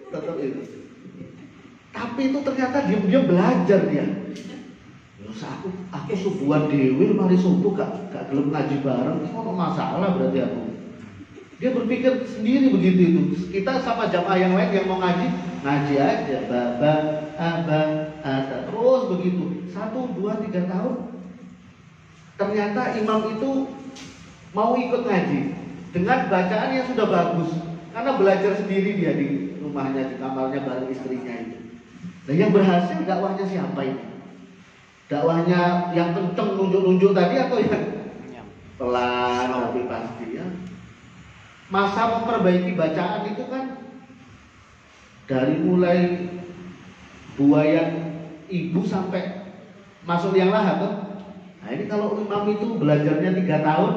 tetap itu. Tapi itu ternyata diam-diam belajar dia. Terus aku subuhan dewi mari subuh gak gelem ngaji bareng, ini kok masalah berarti aku. Dia berpikir sendiri begitu itu. Kita sama jamaah yang lain yang mau ngaji aja, baba, abah, terus begitu. 1, 2, 3 tahun. Ternyata imam itu mau ikut ngaji dengan bacaan yang sudah bagus, karena belajar sendiri dia di rumahnya, di kamarnya bareng istrinya itu. Nah yang berhasil dakwahnya siapa ini? Dakwahnya yang kenceng nunjuk-nunjuk tadi atau yang pelan tapi pasti ya? Masa memperbaiki bacaan itu kan dari mulai buayan ibu sampai masuk liang lahat kan? Nah ini kalau imam itu belajarnya 3 tahun,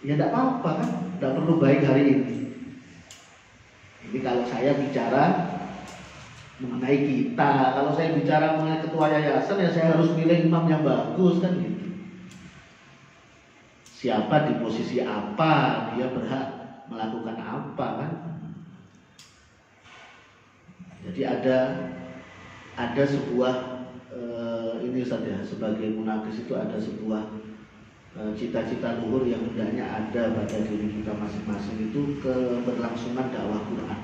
ya tidak apa-apa kan? Tidak perlu baik hari ini. Ini kalau saya bicara mengenai kita, kalau saya bicara mengenai ketua yayasan ya saya harus milih imam yang bagus kan gitu. Siapa di posisi apa, dia berhak melakukan apa kan? Jadi ada sebuah ini saja sebagai munakis itu ada sebuah cita-cita luhur yang hendaknya ada pada diri kita masing-masing, itu keberlangsungan dakwah Quran.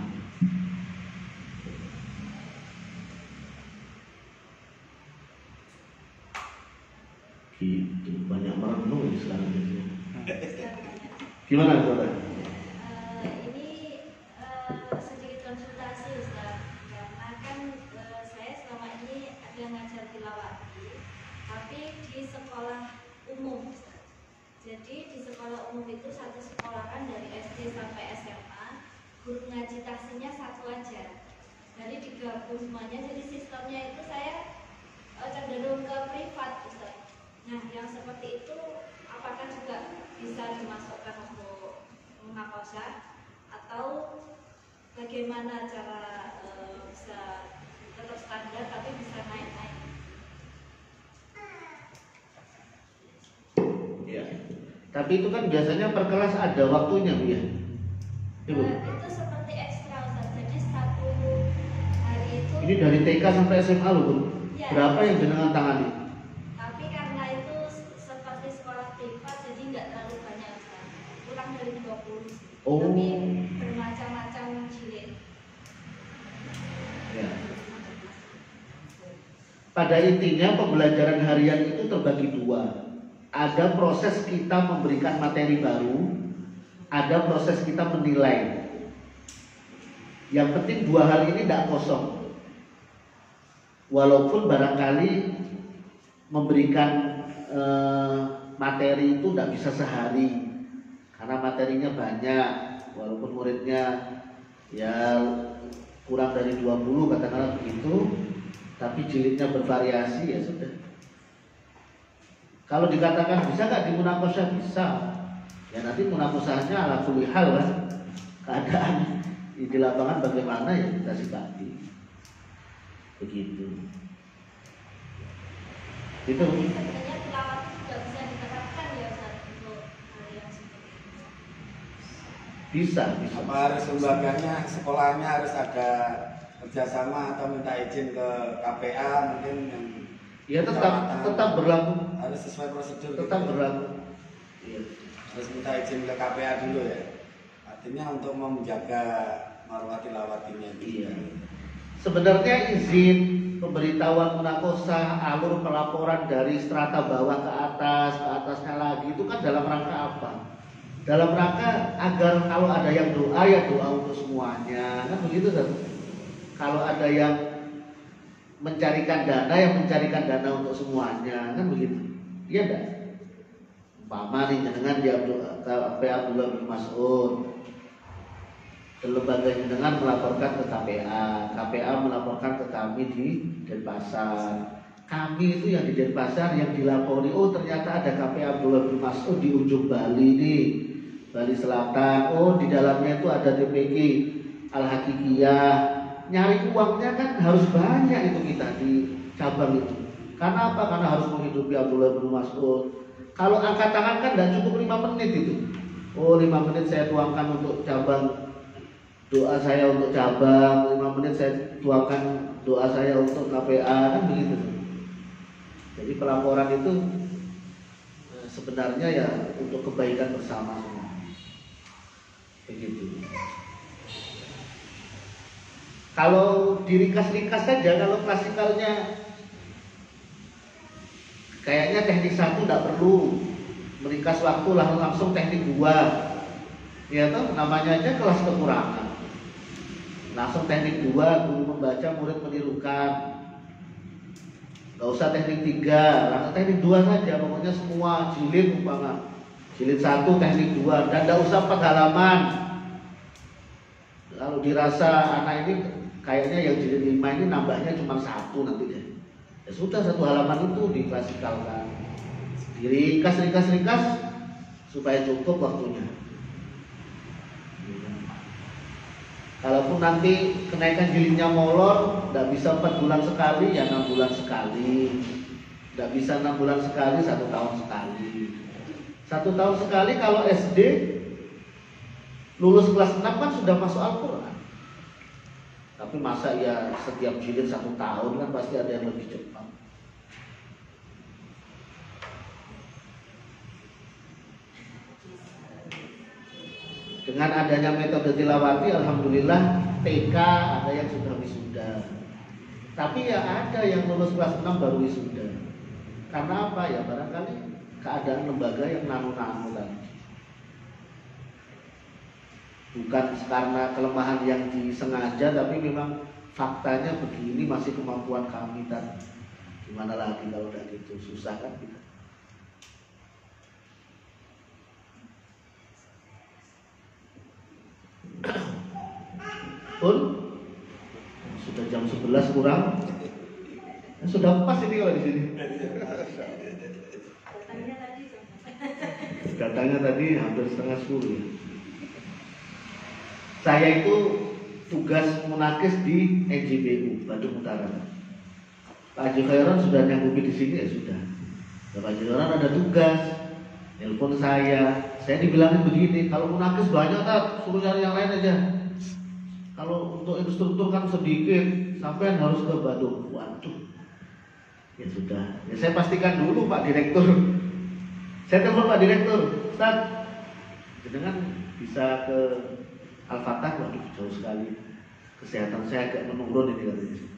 Gitu, banyak merenung di sekarang ini. Gimana saudara? Ini sedikit konsultasi Ustaz, karena kan saya selama ini ada ngajar tilawati, tapi di sekolah umum Ustaz. Jadi di sekolah umum itu satu sekolah kan dari SD sampai SMA, guru ngaji tahsinnya 1 aja. Jadi digabung semuanya, jadi sistemnya itu saya cenderung ke privat Ustaz. Nah, yang seperti itu apakah juga bisa dimasukkan untuk munakosyah atau bagaimana cara bisa tetap standar tapi bisa naik-naik? Ya. Tapi itu kan biasanya per kelas ada waktunya, Bu ya. Ibu. Itu seperti ekstra Ustaz. Jadi 1 hari itu. Ini dari TK sampai SMA loh, Bu. Ya. Berapa yang jenengan tangani? Kurang dari 20 Oh. tapi bermacam-macam jilid. pada intinya pembelajaran harian itu terbagi dua. Ada proses kita memberikan materi baru, ada proses kita menilai. Yang penting dua hal ini tidak kosong. Walaupun barangkali memberikan materi itu tidak bisa sehari, karena materinya banyak. Walaupun muridnya ya kurang dari 20 katakanlah begitu, tapi jilidnya bervariasi, ya sudah. Kalau dikatakan bisa nggak di munakosah, bisa. Ya nanti munakosahnya ala kulli hal kan. Keadaan di lapangan bagaimana ya kita sikapi. Begitu. Itu. Sebenarnya tilawat itu juga bisa diterapkan ya Ustaz untuk hal yang seperti ini. Bisa. Apa harus lembaganya, sekolahnya harus ada kerjasama atau minta izin ke KPA mungkin yang Ya tetap berlaku. Harus sesuai prosedur. Tetap gitu. berlaku. Iya. Harus minta izin ke KPA dulu ya. Artinya untuk menjaga marwah tilawatinya. Iya. Sebenarnya izin pemberitahuan munakosah, alur pelaporan dari strata bawah ke atasnya lagi itu kan dalam rangka apa? Dalam rangka agar kalau ada yang doa ya doa untuk semuanya, kan begitu kan? Kalau ada yang mencarikan dana yang mencarikan dana untuk semuanya, kan begitu? Iya enggak? Umpama nih jenengan di Abdullah bin Mas'ud, lembaga jenengan melaporkan ke KPA, KPA melaporkan ke kami di Denpasar. Kami itu yang di Denpasar yang dilapori, oh ternyata ada KPA Abdullah bin Mas'ud di ujung Bali nih, Bali Selatan. Oh di dalamnya itu ada DPG Al-Hakikiyah. Nyari uangnya kan harus banyak itu kita di cabang itu. Karena apa? Karena harus menghidupi Abdullah bin Mas'ud. Kalau angkat tangan kan tidak cukup 5 menit itu. Oh 5 menit saya tuangkan untuk cabang, doa saya untuk cabang, 5 menit saya tuangkan doa saya untuk KPA, kan begitu. Jadi pelaporan itu sebenarnya ya untuk kebaikan bersama semua. Begitu. Kalau diringkas-ringkas saja, kalau klasikalnya kayaknya teknik 1 tidak perlu meringkas waktu langsung teknik 2. Ya toh namanya aja kelas kekurangan. Langsung teknik 2, guru membaca, murid menirukan. Gak usah teknik 3, langsung teknik 2 saja. Pokoknya semua jilid umpama. Jilid 1 teknik 2 dan gak usah 4 halaman. Kalau dirasa anak ini kayaknya yang jilid 5 ini nambahnya cuma 1 nanti deh. Ya sudah 1 halaman itu diklasikalkan. Diringkas supaya cukup waktunya. Kalaupun nanti kenaikan jilidnya molor, tidak bisa 4 bulan sekali, ya 6 bulan sekali. Tidak bisa 6 bulan sekali, 1 tahun sekali. 1 tahun sekali kalau SD lulus kelas 6 kan sudah masuk Al-Quran. Tapi masa ya setiap jilid 1 tahun kan pasti ada yang lebih cepat. Dengan adanya metode tilawati, alhamdulillah TK ada yang sudah wisuda. Tapi ya ada yang lulus kelas 6 baru wisuda. Karena apa ya? Barangkali keadaan lembaga yang nano-nano tadi. Bukan karena kelemahan yang disengaja, tapi memang faktanya begini, masih kemampuan kami tadi. Gimana lagi kalau udah gitu, susah kan kita. Pun sudah jam 11 kurang. Sudah pas ini kalau di sini. Datangnya tadi hampir setengah 10. Saya itu tugas munakis di NJBU Bandung Utara. Pak Haji Khairon sudah nyanggupi di sini, ya sudah. Pak Haji Khairon ada tugas, telepon saya dibilangin begini, kalau munakis banyak tak, suruh cari yang lain aja. Kalau untuk instruktur kan sedikit, sampai harus ke Bandung. Waduh, ya sudah. Ya saya pastikan dulu Pak Direktur. Saya telepon Pak Direktur, Ustaz, jangan bisa ke Al-Fatah, waduh jauh sekali. Kesehatan saya agak menurun ini katanya.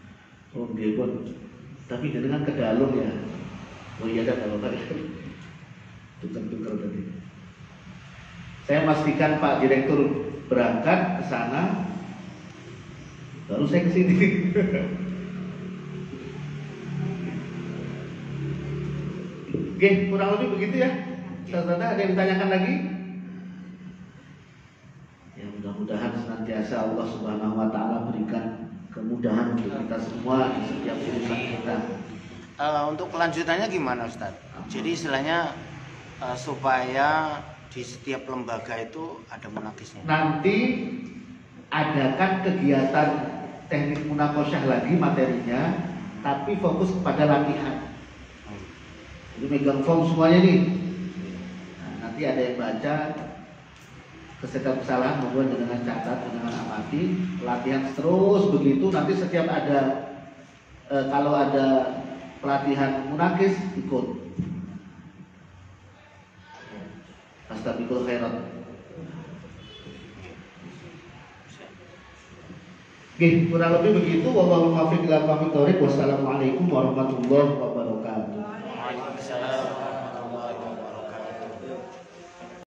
Oh dia pun Tapi dengan ke dalam ya. Oh iya dah kalau tadi tukar-tukar tadi. Saya pastikan Pak Direktur berangkat ke sana, baru saya ke sini. Oke, kurang lebih begitu ya. Saudara, ada yang ditanyakan lagi? Ya mudah-mudahan senantiasa Allah Subhanahu Wa Taala berikan kemudahan untuk kita semua di setiap urusan kita. Untuk kelanjutannya gimana Ustadz? Jadi istilahnya supaya di setiap lembaga itu ada munakisnya. Nanti adakan kegiatan teknik munakosyah lagi materinya, tapi fokus kepada latihan. Jadi megang form semuanya nih. Nah, nanti ada yang baca, kesalahan mohon dengan catat, dengan amati, latihan terus begitu. Nanti setiap ada kalau ada pelatihan munakis ikut. Astagfirullah khairat. Oke, kurang lebih begitu. Wassalamualaikum warahmatullahi wabarakatuh.